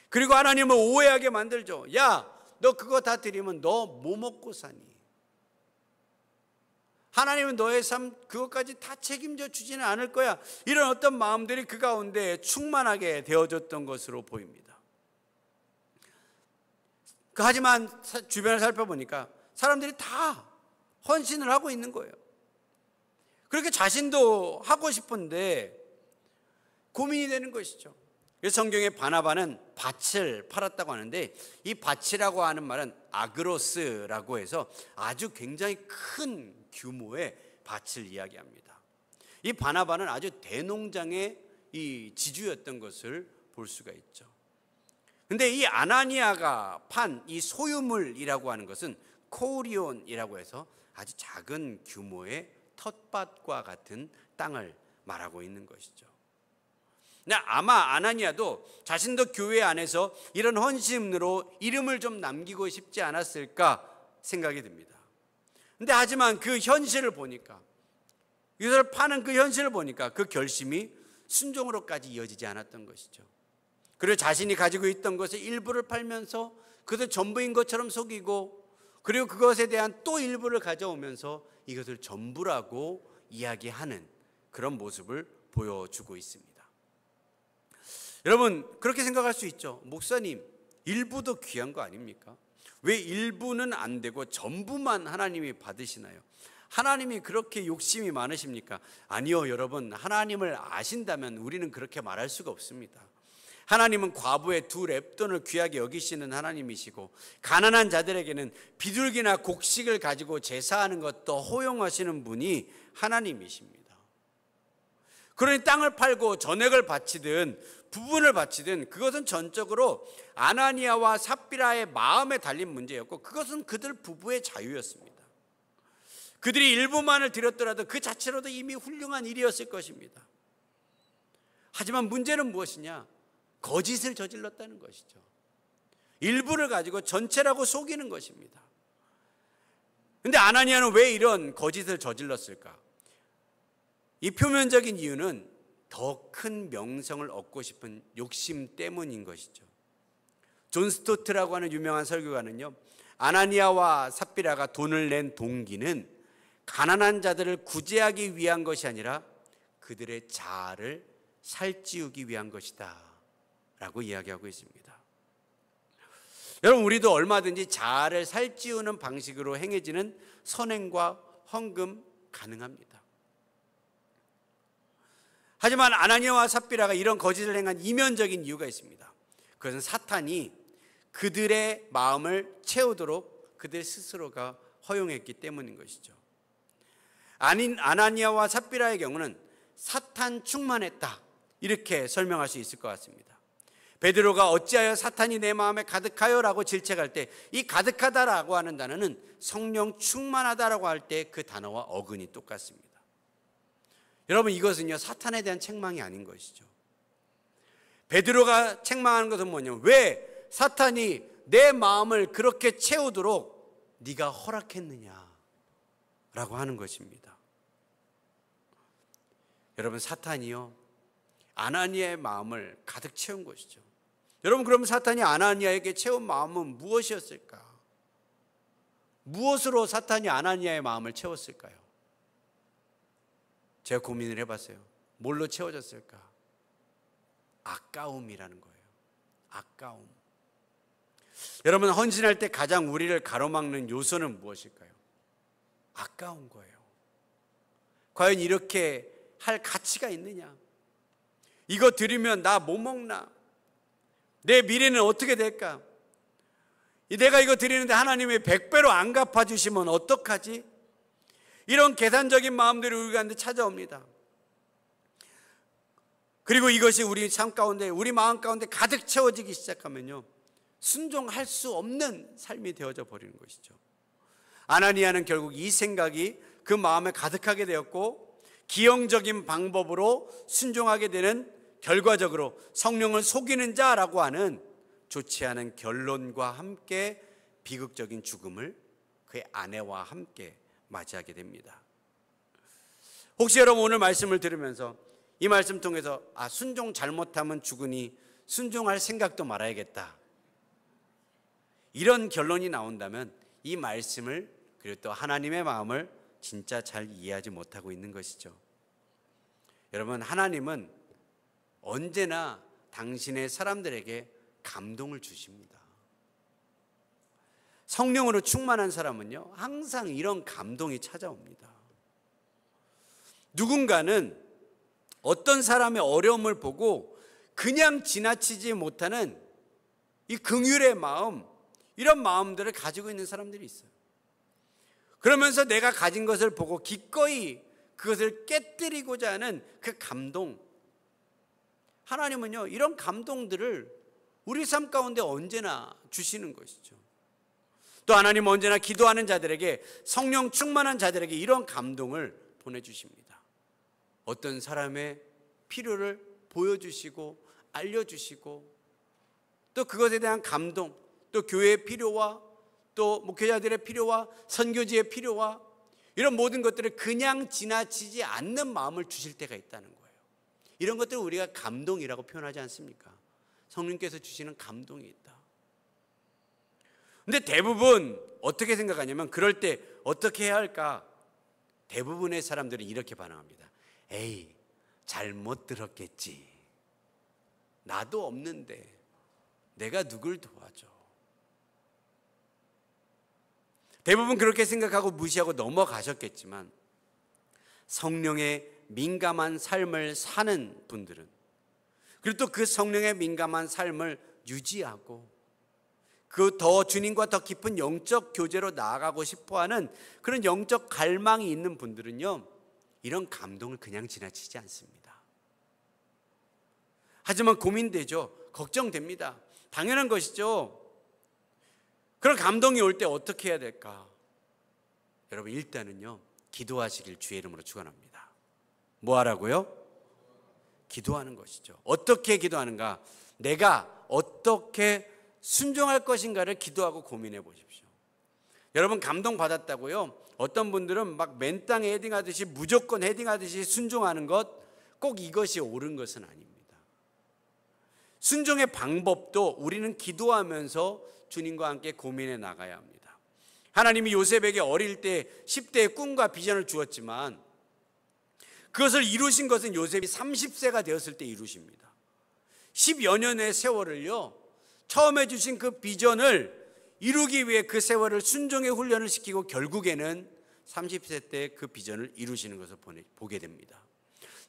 그리고 하나님을 오해하게 만들죠. 야, 너 그거 다 드리면 너 뭐 먹고 사니? 하나님은 너의 삶 그것까지 다 책임져 주지는 않을 거야. 이런 어떤 마음들이 그 가운데 충만하게 되어졌던 것으로 보입니다. 하지만 주변을 살펴보니까 사람들이 다 헌신을 하고 있는 거예요. 그렇게 자신도 하고 싶은데 고민이 되는 것이죠. 성경에 바나바는 밭을 팔았다고 하는데, 이 밭이라고 하는 말은 아그로스라고 해서 아주 굉장히 큰 규모의 밭을 이야기합니다. 이 바나바는 아주 대농장의 이 지주였던 것을 볼 수가 있죠. 근데 이 아나니아가 판 이 소유물이라고 하는 것은 코리온이라고 해서 아주 작은 규모의 텃밭과 같은 땅을 말하고 있는 것이죠. 아마 아나니아도 자신도 교회 안에서 이런 헌신으로 이름을 좀 남기고 싶지 않았을까 생각이 듭니다. 근데 하지만 그 현실을 보니까, 이것을 파는 그 현실을 보니까 그 결심이 순종으로까지 이어지지 않았던 것이죠. 그리고 자신이 가지고 있던 것의 일부를 팔면서 그것을 전부인 것처럼 속이고, 그리고 그것에 대한 또 일부를 가져오면서 이것을 전부라고 이야기하는 그런 모습을 보여주고 있습니다. 여러분, 그렇게 생각할 수 있죠. 목사님, 일부도 귀한 거 아닙니까? 왜 일부는 안 되고 전부만 하나님이 받으시나요? 하나님이 그렇게 욕심이 많으십니까? 아니요, 여러분, 하나님을 아신다면 우리는 그렇게 말할 수가 없습니다. 하나님은 과부의 두 렙돈을 귀하게 여기시는 하나님이시고, 가난한 자들에게는 비둘기나 곡식을 가지고 제사하는 것도 허용하시는 분이 하나님이십니다. 그러니 땅을 팔고 전액을 바치든 부분을 바치든 그것은 전적으로 아나니아와 삽비라의 마음에 달린 문제였고, 그것은 그들 부부의 자유였습니다. 그들이 일부만을 드렸더라도 그 자체로도 이미 훌륭한 일이었을 것입니다. 하지만 문제는 무엇이냐? 거짓을 저질렀다는 것이죠. 일부를 가지고 전체라고 속이는 것입니다. 그런데 아나니아는 왜 이런 거짓을 저질렀을까? 이 표면적인 이유는 더 큰 명성을 얻고 싶은 욕심 때문인 것이죠. 존 스토트라고 하는 유명한 설교가는요, 아나니아와 삽비라가 돈을 낸 동기는 가난한 자들을 구제하기 위한 것이 아니라 그들의 자아를 살찌우기 위한 것이다 라고 이야기하고 있습니다. 여러분, 우리도 얼마든지 자아를 살찌우는 방식으로 행해지는 선행과 헌금 가능합니다. 하지만 아나니아와 삽비라가 이런 거짓을 행한 이면적인 이유가 있습니다. 그것은 사탄이 그들의 마음을 채우도록 그들 스스로가 허용했기 때문인 것이죠. 아나니아와 삽비라의 경우는 사탄 충만했다, 이렇게 설명할 수 있을 것 같습니다. 베드로가 어찌하여 사탄이 내 마음에 가득하여 라고 질책할 때, 이 가득하다라고 하는 단어는 성령 충만하다라고 할 때 그 단어와 어근이 똑같습니다. 여러분, 이것은요, 사탄에 대한 책망이 아닌 것이죠. 베드로가 책망하는 것은 뭐냐면, 왜 사탄이 내 마음을 그렇게 채우도록 네가 허락했느냐 라고 하는 것입니다. 여러분, 사탄이요, 아나니아의 마음을 가득 채운 것이죠. 여러분, 그러면 사탄이 아나니아에게 채운 마음은 무엇이었을까? 무엇으로 사탄이 아나니아의 마음을 채웠을까요? 제가 고민을 해봤어요. 뭘로 채워졌을까? 아까움이라는 거예요. 아까움. 여러분, 헌신할 때 가장 우리를 가로막는 요소는 무엇일까요? 아까운 거예요. 과연 이렇게 할 가치가 있느냐? 이거 드리면 나 못 먹나? 내 미래는 어떻게 될까? 내가 이거 드리는데 하나님이 100배로 안 갚아주시면 어떡하지? 이런 계산적인 마음들이 우리한테 찾아옵니다. 그리고 이것이 우리 삶 가운데, 우리 마음 가운데 가득 채워지기 시작하면요, 순종할 수 없는 삶이 되어져 버리는 것이죠. 아나니아는 결국 이 생각이 그 마음에 가득하게 되었고, 기형적인 방법으로 순종하게 되는, 결과적으로 성령을 속이는 자라고 하는 좋지 않은 결론과 함께 비극적인 죽음을 그의 아내와 함께 맞이하게 됩니다. 혹시 여러분 오늘 말씀을 들으면서 이 말씀 통해서 순종 잘못하면 죽으니 순종할 생각도 말아야겠다, 이런 결론이 나온다면 이 말씀을, 그리고 또 하나님의 마음을 진짜 잘 이해하지 못하고 있는 것이죠. 여러분, 하나님은 언제나 당신의 사람들에게 감동을 주십니다. 성령으로 충만한 사람은요, 항상 이런 감동이 찾아옵니다. 누군가는 어떤 사람의 어려움을 보고 그냥 지나치지 못하는 이 긍휼의 마음, 이런 마음들을 가지고 있는 사람들이 있어요. 그러면서 내가 가진 것을 보고 기꺼이 그것을 깨뜨리고자 하는 그 감동, 하나님은요, 이런 감동들을 우리 삶 가운데 언제나 주시는 것이죠. 또 하나님은 언제나 기도하는 자들에게, 성령 충만한 자들에게 이런 감동을 보내주십니다. 어떤 사람의 필요를 보여주시고 알려주시고, 또 그것에 대한 감동, 또 교회의 필요와 또 목회자들의 필요와 선교지의 필요와 이런 모든 것들을 그냥 지나치지 않는 마음을 주실 때가 있다는 거예요. 이런 것들을 우리가 감동이라고 표현하지 않습니까? 성령께서 주시는 감동이 있다. 근데 대부분 어떻게 생각하냐면, 그럴 때 어떻게 해야 할까? 대부분의 사람들은 이렇게 반응합니다. 에이, 잘못 들었겠지. 나도 없는데 내가 누굴 도와줘. 대부분 그렇게 생각하고 무시하고 넘어가셨겠지만, 성령의 민감한 삶을 사는 분들은, 그리고 또 그 성령의 민감한 삶을 유지하고 그 더 주님과 더 깊은 영적 교제로 나아가고 싶어하는 그런 영적 갈망이 있는 분들은요, 이런 감동을 그냥 지나치지 않습니다. 하지만 고민되죠. 걱정됩니다. 당연한 것이죠. 그런 감동이 올 때 어떻게 해야 될까? 여러분, 일단은요, 기도하시길 주의 이름으로 축원합니다. 뭐 하라고요? 기도하는 것이죠. 어떻게 기도하는가? 내가 어떻게 순종할 것인가를 기도하고 고민해 보십시오. 여러분, 감동 받았다고요? 어떤 분들은 막 맨땅에 헤딩하듯이, 무조건 헤딩하듯이 순종하는 것, 꼭 이것이 옳은 것은 아닙니다. 순종의 방법도 우리는 기도하면서 주님과 함께 고민해 나가야 합니다. 하나님이 요셉에게 어릴 때 10대의 꿈과 비전을 주었지만, 그것을 이루신 것은 요셉이 30세가 되었을 때 이루십니다. 10여 년의 세월을요, 처음에 주신 그 비전을 이루기 위해 그 세월을 순종의 훈련을 시키고 결국에는 30세 때 그 비전을 이루시는 것을 보게 됩니다.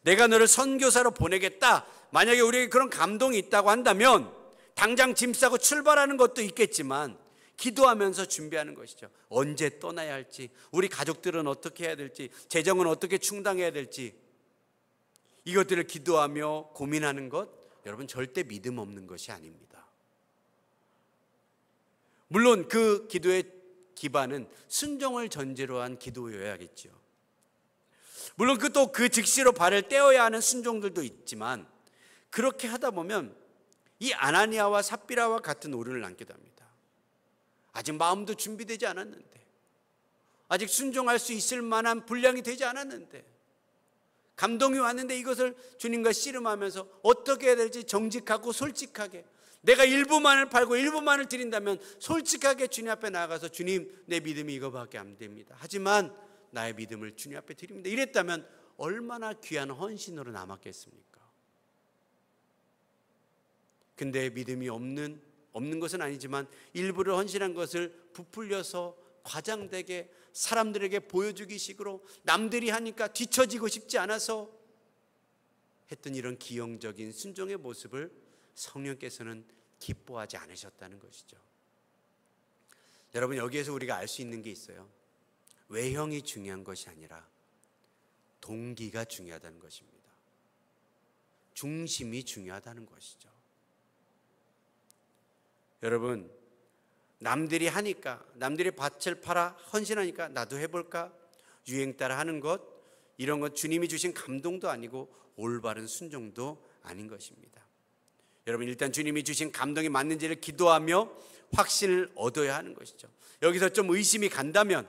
내가 너를 선교사로 보내겠다, 만약에 우리에게 그런 감동이 있다고 한다면 당장 짐 싸고 출발하는 것도 있겠지만, 기도하면서 준비하는 것이죠. 언제 떠나야 할지, 우리 가족들은 어떻게 해야 될지, 재정은 어떻게 충당해야 될지, 이것들을 기도하며 고민하는 것, 여러분, 절대 믿음 없는 것이 아닙니다. 물론 그 기도의 기반은 순종을 전제로 한 기도여야겠죠. 물론 그 즉시로 발을 떼어야 하는 순종들도 있지만, 그렇게 하다 보면 이 아나니아와 삽비라와 같은 오류를 남기도 합니다. 아직 마음도 준비되지 않았는데, 아직 순종할 수 있을 만한 분량이 되지 않았는데, 감동이 왔는데 이것을 주님과 씨름하면서 어떻게 해야 될지 정직하고 솔직하게, 내가 일부만을 팔고 일부만을 드린다면 솔직하게 주님 앞에 나아가서 주님, 내 믿음이 이거밖에 안 됩니다. 하지만 나의 믿음을 주님 앞에 드립니다. 이랬다면 얼마나 귀한 헌신으로 남았겠습니까? 근데 믿음이 없는 것은 아니지만 일부를 헌신한 것을 부풀려서 과장되게 사람들에게 보여주기 식으로 남들이 하니까 뒤처지고 싶지 않아서 했던 이런 기형적인 순종의 모습을 성령께서는 기뻐하지 않으셨다는 것이죠. 여러분, 여기에서 우리가 알 수 있는 게 있어요. 외형이 중요한 것이 아니라 동기가 중요하다는 것입니다. 중심이 중요하다는 것이죠. 여러분, 남들이 하니까, 남들이 밭을 팔아 헌신하니까 나도 해볼까? 유행 따라 하는 것, 이런 건 주님이 주신 감동도 아니고 올바른 순종도 아닌 것입니다. 여러분, 일단 주님이 주신 감동이 맞는지를 기도하며 확신을 얻어야 하는 것이죠. 여기서 좀 의심이 간다면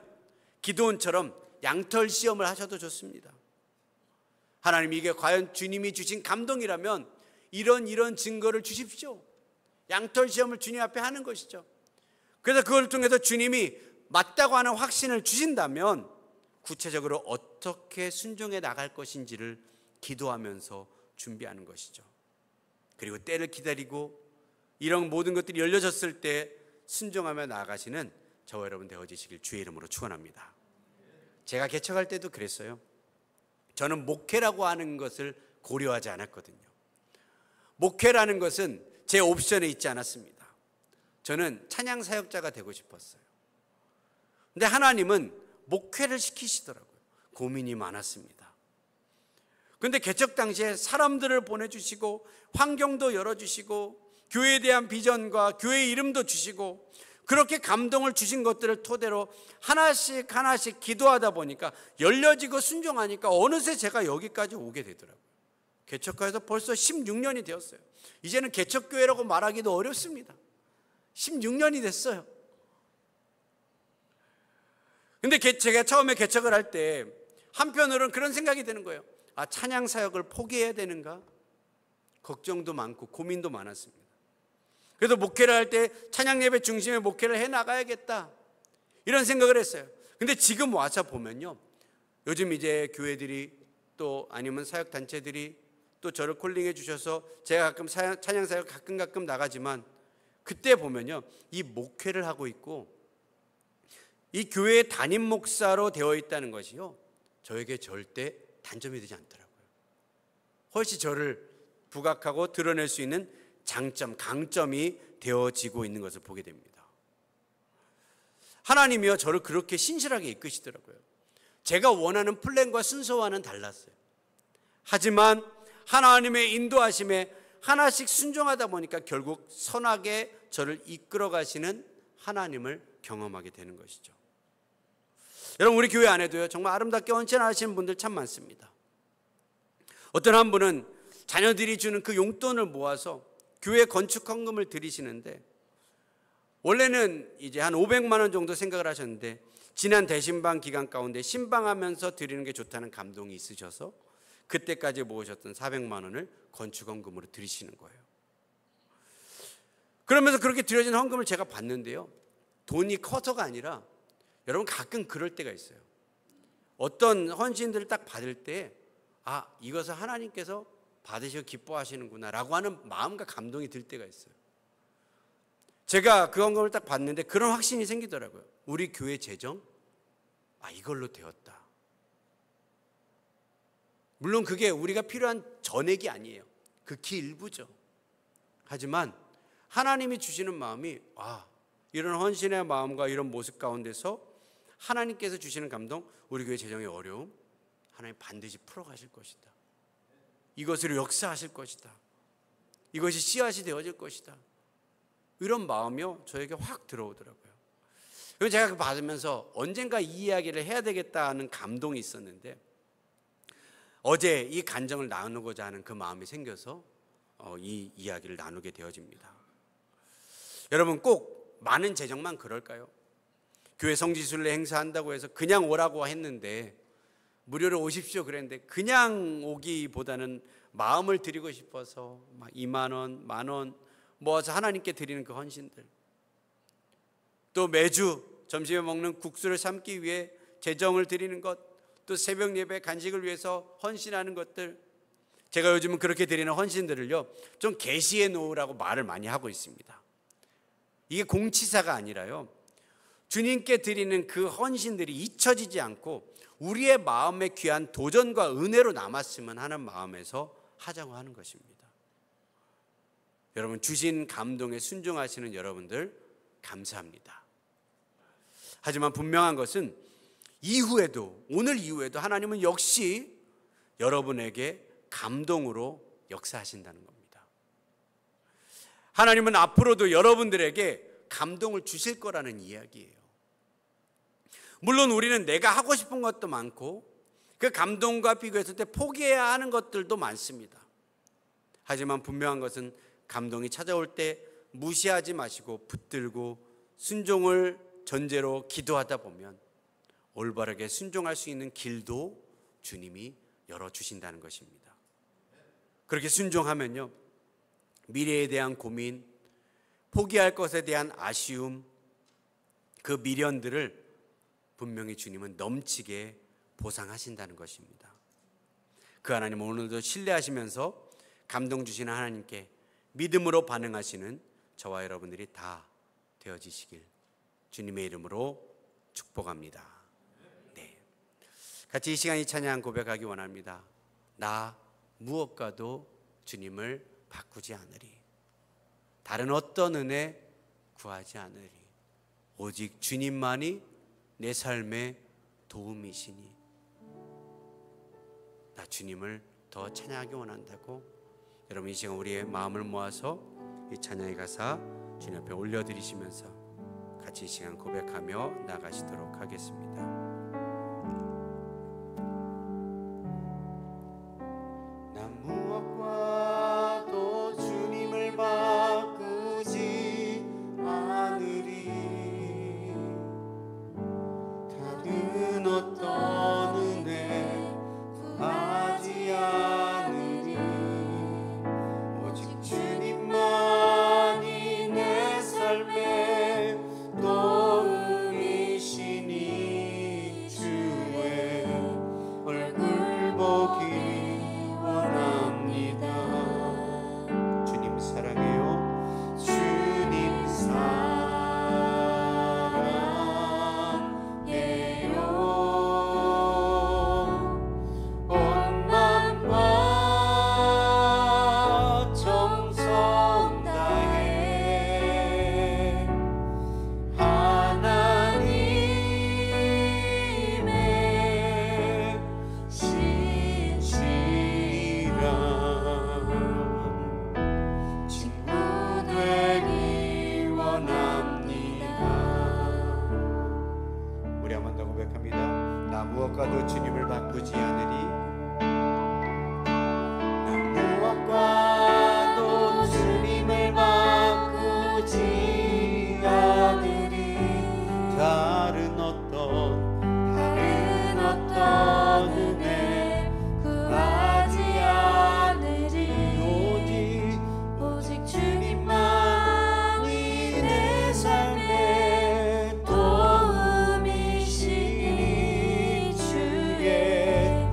기도원처럼 양털 시험을 하셔도 좋습니다. 하나님, 이게 과연 주님이 주신 감동이라면 이런 증거를 주십시오. 양털 시험을 주님 앞에 하는 것이죠. 그래서 그걸 통해서 주님이 맞다고 하는 확신을 주신다면 구체적으로 어떻게 순종해 나갈 것인지를 기도하면서 준비하는 것이죠. 그리고 때를 기다리고 이런 모든 것들이 열려졌을 때 순종하며 나아가시는 저와 여러분 되어지시길 주의 이름으로 축원합니다. 제가 개척할 때도 그랬어요. 저는 목회라고 하는 것을 고려하지 않았거든요. 목회라는 것은 제 옵션에 있지 않았습니다. 저는 찬양 사역자가 되고 싶었어요. 근데 하나님은 목회를 시키시더라고요. 고민이 많았습니다. 그런데 개척 당시에 사람들을 보내주시고 환경도 열어주시고 교회에 대한 비전과 교회의 이름도 주시고 그렇게 감동을 주신 것들을 토대로 하나씩 기도하다 보니까 열려지고 순종하니까 어느새 제가 여기까지 오게 되더라고요. 개척교회에서 벌써 16년이 되었어요. 이제는 개척교회라고 말하기도 어렵습니다. 16년이 됐어요. 근데 제가 처음에 개척을 할 때 한편으로는 그런 생각이 드는 거예요. 아, 찬양 사역을 포기해야 되는가? 걱정도 많고 고민도 많았습니다. 그래서 목회를 할 때 찬양 예배 중심의 목회를 해 나가야겠다, 이런 생각을 했어요. 근데 지금 와서 보면요, 요즘 이제 교회들이 또 아니면 사역 단체들이 또 저를 콜링해 주셔서 제가 가끔 찬양 사역 가끔 나가지만 그때 보면요, 이 목회를 하고 있고 이 교회의 담임 목사로 되어 있다는 것이요, 저에게 절대 단점이 되지 않더라고요. 훨씬 저를 부각하고 드러낼 수 있는 장점, 강점이 되어지고 있는 것을 보게 됩니다. 하나님이요, 저를 그렇게 신실하게 이끄시더라고요. 제가 원하는 플랜과 순서와는 달랐어요. 하지만 하나님의 인도하심에 하나씩 순종하다 보니까 결국 선하게 저를 이끌어 가시는 하나님을 경험하게 되는 것이죠. 여러분, 우리 교회 안에도요, 정말 아름답게 헌신하시는 분들 참 많습니다. 어떤 한 분은 자녀들이 주는 그 용돈을 모아서 교회 건축 헌금을 드리시는데, 원래는 이제 한 500만 원 정도 생각을 하셨는데 지난 대신방 기간 가운데 신방하면서 드리는 게 좋다는 감동이 있으셔서 그때까지 모으셨던 400만 원을 건축 헌금으로 드리시는 거예요. 그러면서 그렇게 드려진 헌금을 제가 봤는데요, 돈이 커서가 아니라, 여러분, 가끔 그럴 때가 있어요. 어떤 헌신들을 딱 받을 때, 아, 이것을 하나님께서 받으시고 기뻐하시는구나 라고 하는 마음과 감동이 들 때가 있어요. 제가 그 헌금을 딱 봤는데 그런 확신이 생기더라고요. 우리 교회 재정, 아, 이걸로 되었다. 물론 그게 우리가 필요한 전액이 아니에요. 극히 일부죠. 하지만 하나님이 주시는 마음이, 아, 이런 헌신의 마음과 이런 모습 가운데서 하나님께서 주시는 감동, 우리 교회 재정의 어려움, 하나님 반드시 풀어가실 것이다. 이것으로 역사하실 것이다. 이것이 씨앗이 되어질 것이다. 이런 마음이요, 저에게 확 들어오더라고요. 그래서 제가 받으면서 언젠가 이 이야기를 해야 되겠다는 감동이 있었는데, 어제 이 간정을 나누고자 하는 그 마음이 생겨서 이 이야기를 나누게 되어집니다. 여러분, 꼭 많은 재정만 그럴까요? 교회 성지순례 행사한다고 해서 그냥 오라고 했는데, 무료로 오십시오 그랬는데 그냥 오기보다는 마음을 드리고 싶어서 2만 원, 1만 원, 모아서 하나님께 드리는 그 헌신들, 또 매주 점심에 먹는 국수를 삶기 위해 재정을 드리는 것, 또 새벽 예배 간식을 위해서 헌신하는 것들, 제가 요즘은 그렇게 드리는 헌신들을요 좀 계시해 놓으라고 말을 많이 하고 있습니다. 이게 공치사가 아니라요, 주님께 드리는 그 헌신들이 잊혀지지 않고 우리의 마음에 귀한 도전과 은혜로 남았으면 하는 마음에서 하자고 하는 것입니다. 여러분, 주신 감동에 순종하시는 여러분들 감사합니다. 하지만 분명한 것은 이후에도, 오늘 이후에도 하나님은 역시 여러분에게 감동으로 역사하신다는 겁니다. 하나님은 앞으로도 여러분들에게 감동을 주실 거라는 이야기예요. 물론 우리는 내가 하고 싶은 것도 많고 그 감동과 비교했을 때 포기해야 하는 것들도 많습니다. 하지만 분명한 것은 감동이 찾아올 때 무시하지 마시고 붙들고 순종을 전제로 기도하다 보면 올바르게 순종할 수 있는 길도 주님이 열어주신다는 것입니다. 그렇게 순종하면요, 미래에 대한 고민, 포기할 것에 대한 아쉬움, 그 미련들을 분명히 주님은 넘치게 보상하신다는 것입니다. 그 하나님 오늘도 신뢰하시면서 감동 주시는 하나님께 믿음으로 반응하시는 저와 여러분들이 다 되어지시길 주님의 이름으로 축복합니다. 네, 같이 이 시간 이 찬양 고백하기 원합니다. 나 무엇과도 주님을 바꾸지 않으리. 다른 어떤 은혜 구하지 않으리. 오직 주님만이 내 삶의 도움이시니 나 주님을 더 찬양하기 원한다고, 여러분 이 시간 우리의 마음을 모아서 이 찬양의 가사 주님 앞에 올려드리시면서 같이 이 시간 고백하며 나가시도록 하겠습니다. 난 무엇과도 주님을 바꾸지 않으리. 다른 어떤 은혜 구하지 않으리. 오직 주님만이 내 삶의 도움이시니 주의 얼굴 보기 원합니다. 주님 사랑해요. 주님 사랑해요. 온 마음과 정성 다해 하나님의 신실한 친구 되기 원합니다. 우리 한 번 더 고백합니다. 나 무엇과도 주님을 바꾸지 않으리. 나 무엇과도 주님을 바꾸지 않으리. 다른 어떤 은혜 구하지 않으리. 오직 주님만이 내 삶의 도움이시니 주의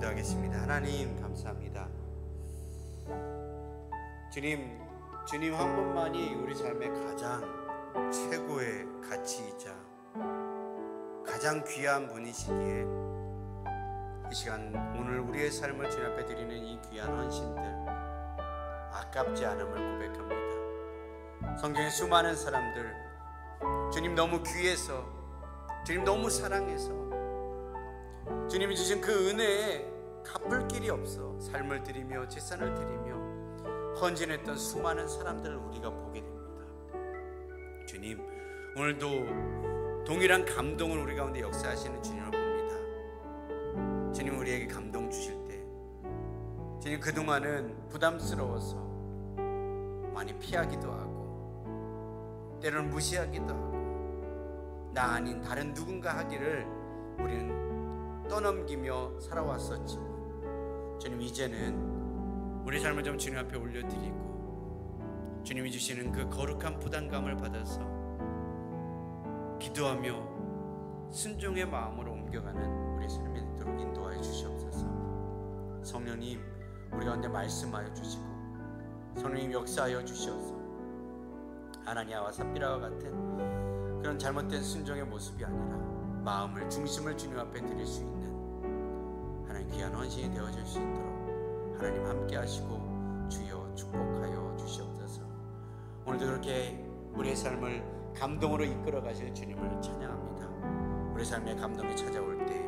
기도하겠습니다. 하나님 감사합니다. 주님 한 분만이 우리 삶의 가장 최고의 가치이자 가장 귀한 분이시기에 이 시간 오늘 우리의 삶을 주님 앞에 드리는 이 귀한 헌신들 아깝지 않음을 고백합니다. 성경에 수많은 사람들 주님 너무 귀해서, 주님 너무 사랑해서, 주님이 주신 그 은혜에 갚을 길이 없어 삶을 드리며 재산을 드리며 헌신했던 수많은 사람들을 우리가 보게 됩니다. 주님, 오늘도 동일한 감동을 우리 가운데 역사하시는 주님을 봅니다. 주님, 우리에게 감동 주실 때 주님, 그동안은 부담스러워서 많이 피하기도 하고 때로는 무시하기도 하고 나 아닌 다른 누군가 하기를 우리는 떠넘기며 살아왔었지만 주님, 이제는 우리 삶을 좀 주님 앞에 올려드리고 주님이 주시는 그 거룩한 부담감을 받아서 기도하며 순종의 마음으로 옮겨가는 우리 삶이 되도록 인도하여 주시옵소서. 성령님, 우리 가운데 말씀하여 주시고 성령님 역사하여 주시옵소서. 아나니아와 삽비라와 같은 그런 잘못된 순종의 모습이 아니라 마음을, 중심을 주님 앞에 드릴 수 있는 하나님 귀한 헌신이 되어질 수 있도록 하나님 함께 하시고 주여 축복하여 주시옵소서. 오늘도 그렇게 우리의 삶을 감동으로 이끌어 가실 주님을 찬양합니다. 우리 삶에 감동이 찾아올 때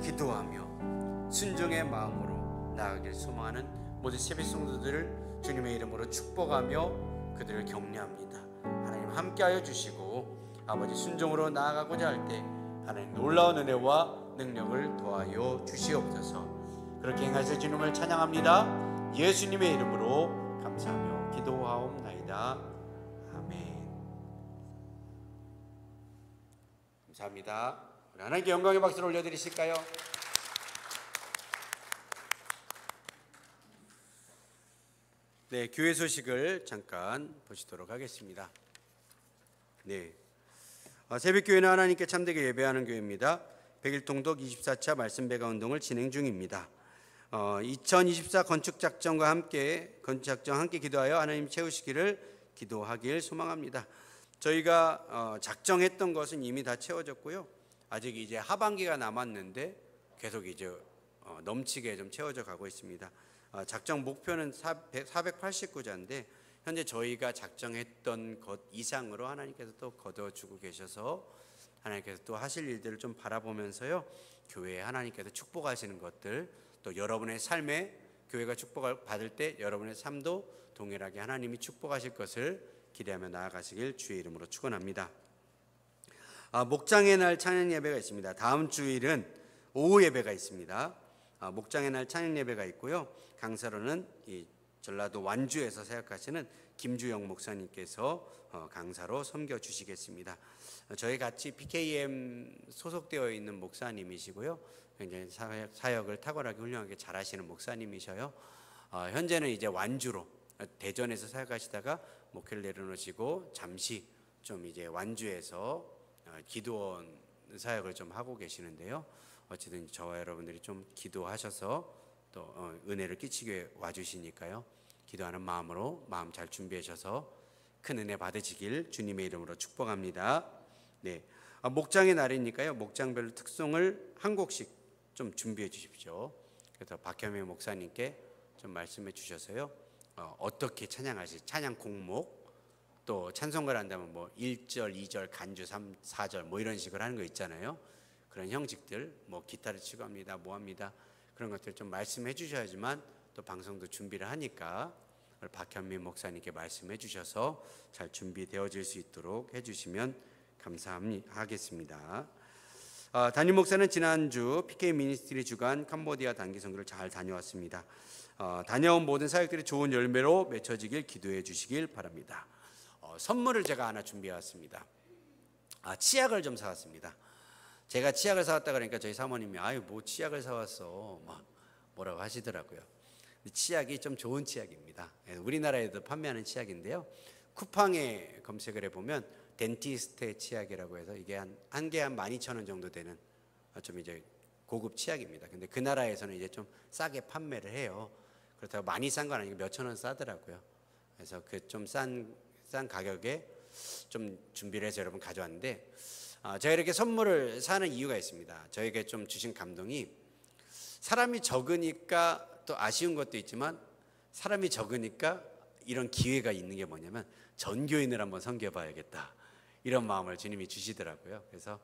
기도하며 순종의 마음으로 나아가길 소망하는 모든 세배 성도들을 주님의 이름으로 축복하며 그들을 격려합니다. 하나님 함께하여 주시고 아버지 순종으로 나아가고자 할 때 하나님 놀라운 은혜와 능력을 더하여 주시옵소서. 그렇게 행하실 주님을 찬양합니다. 예수님의 이름으로 감사하며 기도하옵나이다. 아멘. 감사합니다. 하나님께 영광의 박수를 올려드리실까요? 네, 교회 소식을 잠깐 보시도록 하겠습니다. 네, 새벽교회는 하나님께 참되게 예배하는 교회입니다. 100일 통독 24차 말씀 배가 운동을 진행 중입니다. 2024 건축작정과 함께 기도하여 하나님 채우시기를 기도하길 소망합니다. 저희가 작정했던 것은 이미 다 채워졌고요. 아직 이제 하반기가 남았는데 계속 이제 넘치게 좀 채워져 가고 있습니다. 작정 목표는 489자인데 현재 저희가 작정했던 것 이상으로 하나님께서 또 거둬주고 계셔서 하나님께서 또 하실 일들을 좀 바라보면서요, 교회에 하나님께서 축복하시는 것들, 또 여러분의 삶에 교회가 축복을 받을 때 여러분의 삶도 동일하게 하나님이 축복하실 것을 기대하며 나아가시길 주의 이름으로 축원합니다. 목장의 날 찬양 예배가 있습니다. 다음 주일은 오후 예배가 있습니다. 목장의 날 찬양 예배가 있고요. 강사로는 이 전라도 완주에서 사역하시는 김주영 목사님께서 강사로 섬겨 주시겠습니다. 저희 같이 PKM 소속되어 있는 목사님이시고요. 굉장히 사역을 탁월하게 훌륭하게 잘하시는 목사님이셔요. 현재는 이제 완주로 대전에서 사역하시다가 목회를 내려놓으시고 잠시 좀 이제 완주에서 기도원 사역을 좀 하고 계시는데요. 어쨌든 저와 여러분들이 좀 기도하셔서 또 은혜를 끼치게 와주시니까요. 기도하는 마음으로 마음 잘 준비하셔서 큰 은혜 받으시길 주님의 이름으로 축복합니다. 네, 목장의 날이니까요. 목장별 특송을 한 곡씩 좀 준비해 주십시오. 그래서 박현미 목사님께 좀 말씀해 주셔서요. 어떻게 찬양하실지 찬양 곡목, 또 찬송가를 한다면 뭐 1절, 2절, 간주 3, 4절 뭐 이런 식으로 하는 거 있잖아요. 그런 형식들, 뭐 기타를 치고 합니다, 뭐 합니다. 그런 것들 좀 말씀해 주셔야지만 또 방송도 준비를 하니까 박현민 목사님께 말씀해 주셔서 잘 준비되어질 수 있도록 해주시면 감사하겠습니다. 담임 목사는 지난주 PK 미니스트리 주간 캄보디아 단기 선교를 잘 다녀왔습니다. 다녀온 모든 사역들이 좋은 열매로 맺혀지길 기도해 주시길 바랍니다. 선물을 제가 하나 준비해 왔습니다. 치약을 좀 사왔습니다. 제가 치약을 사왔다 그러니까 저희 사모님이 아유 뭐 치약을 사왔어 막 뭐라고 하시더라고요. 치약이 좀 좋은 치약입니다. 우리나라에도 판매하는 치약인데요. 쿠팡에 검색을 해보면 덴티스테 치약이라고 해서 이게 한 개 한 12,000원 정도 되는 좀 이제 고급 치약입니다. 근데 그 나라에서는 이제 좀 싸게 판매를 해요. 그렇다고 많이 싼 건 아니고 몇천 원 싸더라고요. 그래서 그 좀 싼 가격에 좀 준비를 해서 여러분 가져왔는데, 제가 이렇게 선물을 사는 이유가 있습니다. 저에게 좀 주신 감동이, 사람이 적으니까 또 아쉬운 것도 있지만 사람이 적으니까 이런 기회가 있는 게 뭐냐면 전교인을 한번 섬겨봐야겠다, 이런 마음을 주님이 주시더라고요. 그래서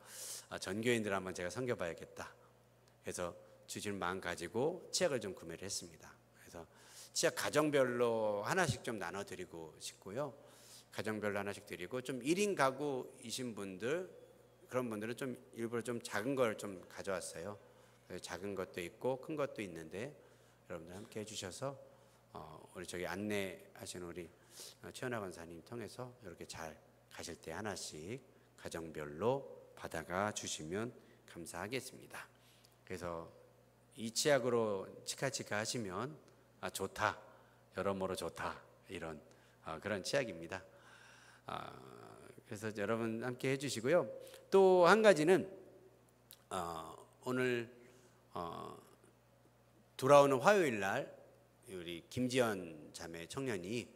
전교인들 한번 제가 섬겨봐야겠다 해서 주신 마음 가지고 치약을 좀 구매를 했습니다. 그래서 치약 가정별로 하나씩 좀 나눠드리고 싶고요. 가정별로 하나씩 드리고, 좀 1인 가구이신 분들, 그런 분들은 좀 일부러 좀 작은 걸 좀 가져왔어요. 작은 것도 있고 큰 것도 있는데, 여러분들 함께 해주셔서 우리 저기 안내하시는 우리 최연아 권사님 통해서 이렇게 잘 가실 때 하나씩 가정별로 받아가 주시면 감사하겠습니다. 그래서 이 치약으로 치카치카 하시면 좋다, 여러모로 좋다, 이런 그런 치약입니다. 그래서 여러분 함께 해주시고요. 또 한 가지는 오늘 돌아오는 화요일 날 우리 김지연 자매 청년이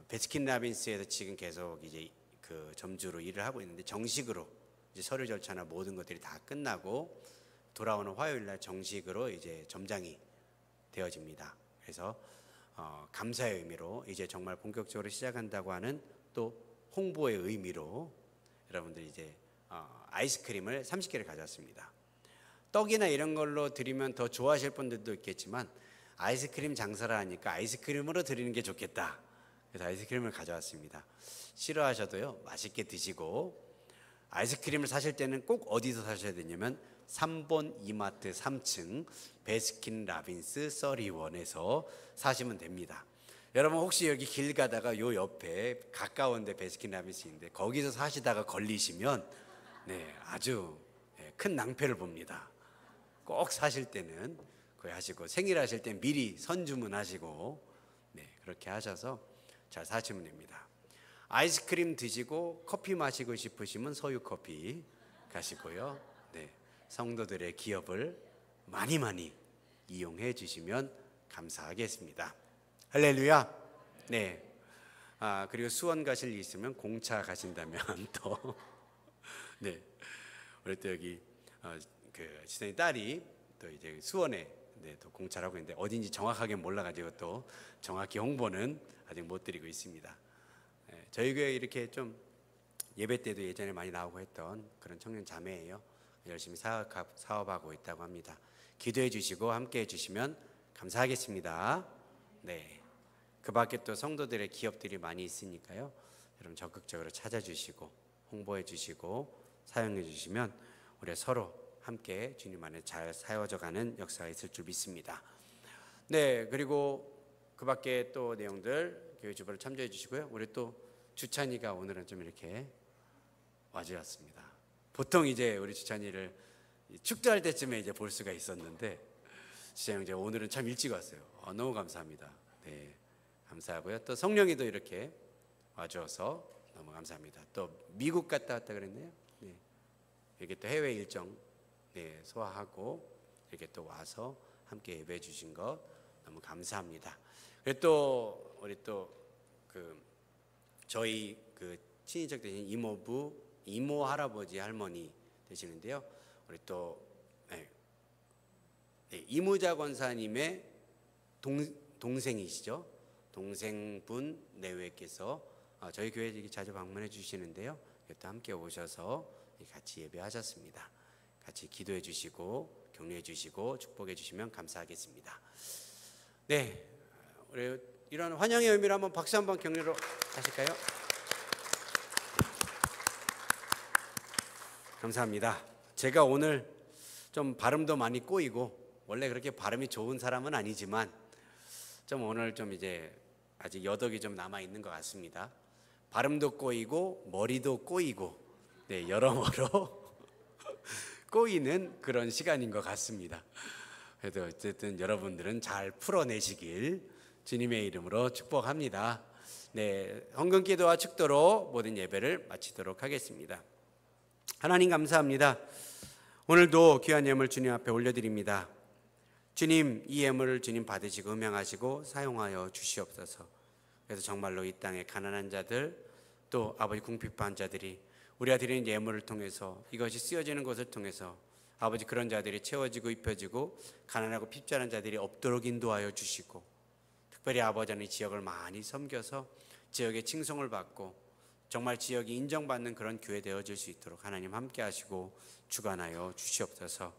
베스킨라빈스에서 지금 계속 이제 그 점주로 일을 하고 있는데, 정식으로 이제 서류 절차나 모든 것들이 다 끝나고 돌아오는 화요일 날 정식으로 이제 점장이 되어집니다. 그래서 감사의 의미로 이제 정말 본격적으로 시작한다고 하는 또 홍보의 의미로 여러분들 이제 아이스크림을 30개를 가져왔습니다. 떡이나 이런 걸로 드리면 더 좋아하실 분들도 있겠지만 아이스크림 장사라 하니까 아이스크림으로 드리는 게 좋겠다. 그래서 아이스크림을 가져왔습니다. 싫어하셔도요, 맛있게 드시고, 아이스크림을 사실 때는 꼭 어디서 사셔야 되냐면 3번 이마트 3층 베스킨라빈스 31에서 사시면 됩니다. 여러분 혹시 여기 길 가다가 요 옆에 가까운데 베스킨라빈스인데 거기서 사시다가 걸리시면 아주 큰 낭패를 봅니다. 꼭 사실 때는 거기 하시고, 생일 하실 땐 미리 선주문하시고 그렇게 하셔서 잘 사시면 됩니다. 아이스크림 드시고 커피 마시고 싶으시면 소유커피 가시고요. 성도들의 기업을 많이 이용해 주시면 감사하겠습니다. 할렐루야. 그리고 수원 가실 일 있으면 공차 가신다면 또 우리 또 여기 그 지선이 딸이 또 이제 수원에 또 공차를 하고 있는데 어딘지 정확하게 몰라가지고 또 정확히 홍보는 아직 못 드리고 있습니다. 저희 교회 이렇게 좀 예배 때도 예전에 많이 나오고 했던 그런 청년 자매예요. 열심히 사업하고 있다고 합니다. 기도해 주시고 함께 해 주시면 감사하겠습니다. 그 밖에 또 성도들의 기업들이 많이 있으니까요. 여러분 적극적으로 찾아주시고 홍보해 주시고 사용해 주시면 우리 서로 함께 주님 안에 잘 사워져가는 역사가 있을 줄 믿습니다. 그리고 그 밖에 또 내용들 교회 주보를 참조해 주시고요. 우리 또 주찬이가 오늘은 좀 이렇게 와주었습니다. 보통 이제 우리 주찬이를 축제할 때쯤에 이제 볼 수가 있었는데, 주찬이 형 오늘은 참 일찍 왔어요. 너무 감사합니다. 감사하고요. 또 성령이도 이렇게 와줘서 너무 감사합니다. 또 미국 갔다 왔다 그랬네요. 이렇게 또 해외 일정 소화하고 이렇게 또 와서 함께 예배해 주신 것 너무 감사합니다. 그리고 또 우리 또 그 저희 그 친인척 되신 이모부, 이모 할아버지 할머니 되시는데요. 우리 또 이무자 권사님의 동생이시죠. 동생분 내외께서 저희 교회 자주 방문해 주시는데요. 또 함께 오셔서 같이 예배하셨습니다. 같이 기도해 주시고 격려해 주시고 축복해 주시면 감사하겠습니다. 우리 이런 환영의 의미로 한번 박수 한번 격려로 하실까요? 감사합니다. 제가 오늘 좀 발음도 많이 꼬이고, 원래 그렇게 발음이 좋은 사람은 아니지만 좀 오늘 좀 이제 아직 여덕이 좀 남아 있는 것 같습니다. 발음도 꼬이고 머리도 꼬이고 여러모로 꼬이는 그런 시간인 것 같습니다. 그래도 어쨌든 여러분들은 잘 풀어내시길 주님의 이름으로 축복합니다. 헌금 기도와 축도로 모든 예배를 마치도록 하겠습니다. 하나님 감사합니다. 오늘도 귀한 예물 주님 앞에 올려드립니다. 주님, 이 예물을 주님 받으시고 음행하시고 사용하여 주시옵소서. 그래서 정말로 이 땅의 가난한 자들, 또 아버지 궁핍한 자들이 우리가 드리는 예물을 통해서, 이것이 쓰여지는 것을 통해서 아버지 그런 자들이 채워지고 입혀지고 가난하고 핍절한 자들이 없도록 인도하여 주시고, 특별히 아버지는 이 지역을 많이 섬겨서 지역의 칭송을 받고 정말 지역이 인정받는 그런 교회 되어질 수 있도록 하나님 함께 하시고 주관하여 주시옵소서.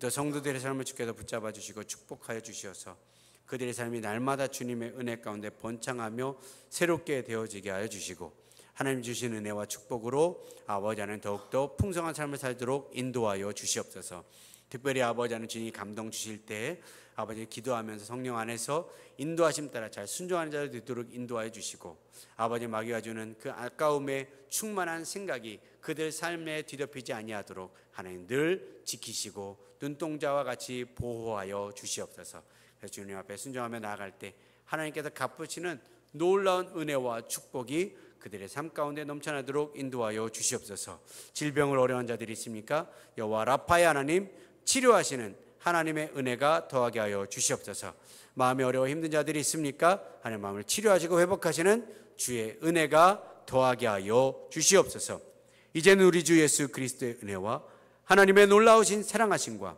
또 성도들의 삶을 주께서 붙잡아 주시고 축복하여 주시어서 그들의 삶이 날마다 주님의 은혜 가운데 번창하며 새롭게 되어지게 하여 주시고, 하나님 주신 은혜와 축복으로 아버지 안에 더욱더 풍성한 삶을 살도록 인도하여 주시옵소서. 특별히 아버지 안에 주님이 감동 주실 때 아버지 기도하면서 성령 안에서 인도하심 따라 잘 순종하는 자들 되도록 인도하여 주시고, 아버지 마귀가 주는 그 아까움에 충만한 생각이 그들 삶에 뒤덮이지 아니하도록 하나님 늘 지키시고 눈동자와 같이 보호하여 주시옵소서. 그래서 주님 앞에 순종하며 나아갈 때 하나님께서 갚으시는 놀라운 은혜와 축복이 그들의 삶 가운데 넘쳐나도록 인도하여 주시옵소서. 질병을 어려운 자들이 있습니까? 여호와 라파의 하나님, 치료하시는 하나님의 은혜가 더하게 하여 주시옵소서. 마음이 어려워 힘든 자들이 있습니까? 하나님 마음을 치료하시고 회복하시는 주의 은혜가 더하게 하여 주시옵소서. 이제는 우리 주 예수 그리스도의 은혜와 하나님의 놀라우신 사랑하심과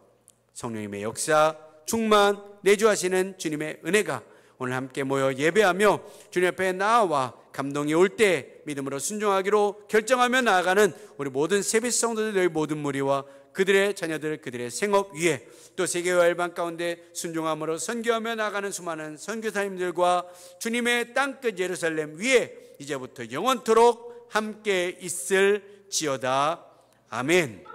성령님의 역사, 충만, 내주하시는 주님의 은혜가 오늘 함께 모여 예배하며 주님 앞에 나아와 감동이 올 때 믿음으로 순종하기로 결정하며 나아가는 우리 모든 세빛 성도들의 모든 무리와 그들의 자녀들, 그들의 생업 위에 또 세계와 일반 가운데 순종함으로 선교하며 나아가는 수많은 선교사님들과 주님의 땅끝 예루살렘 위에 이제부터 영원토록 함께 있을지어다. 아멘.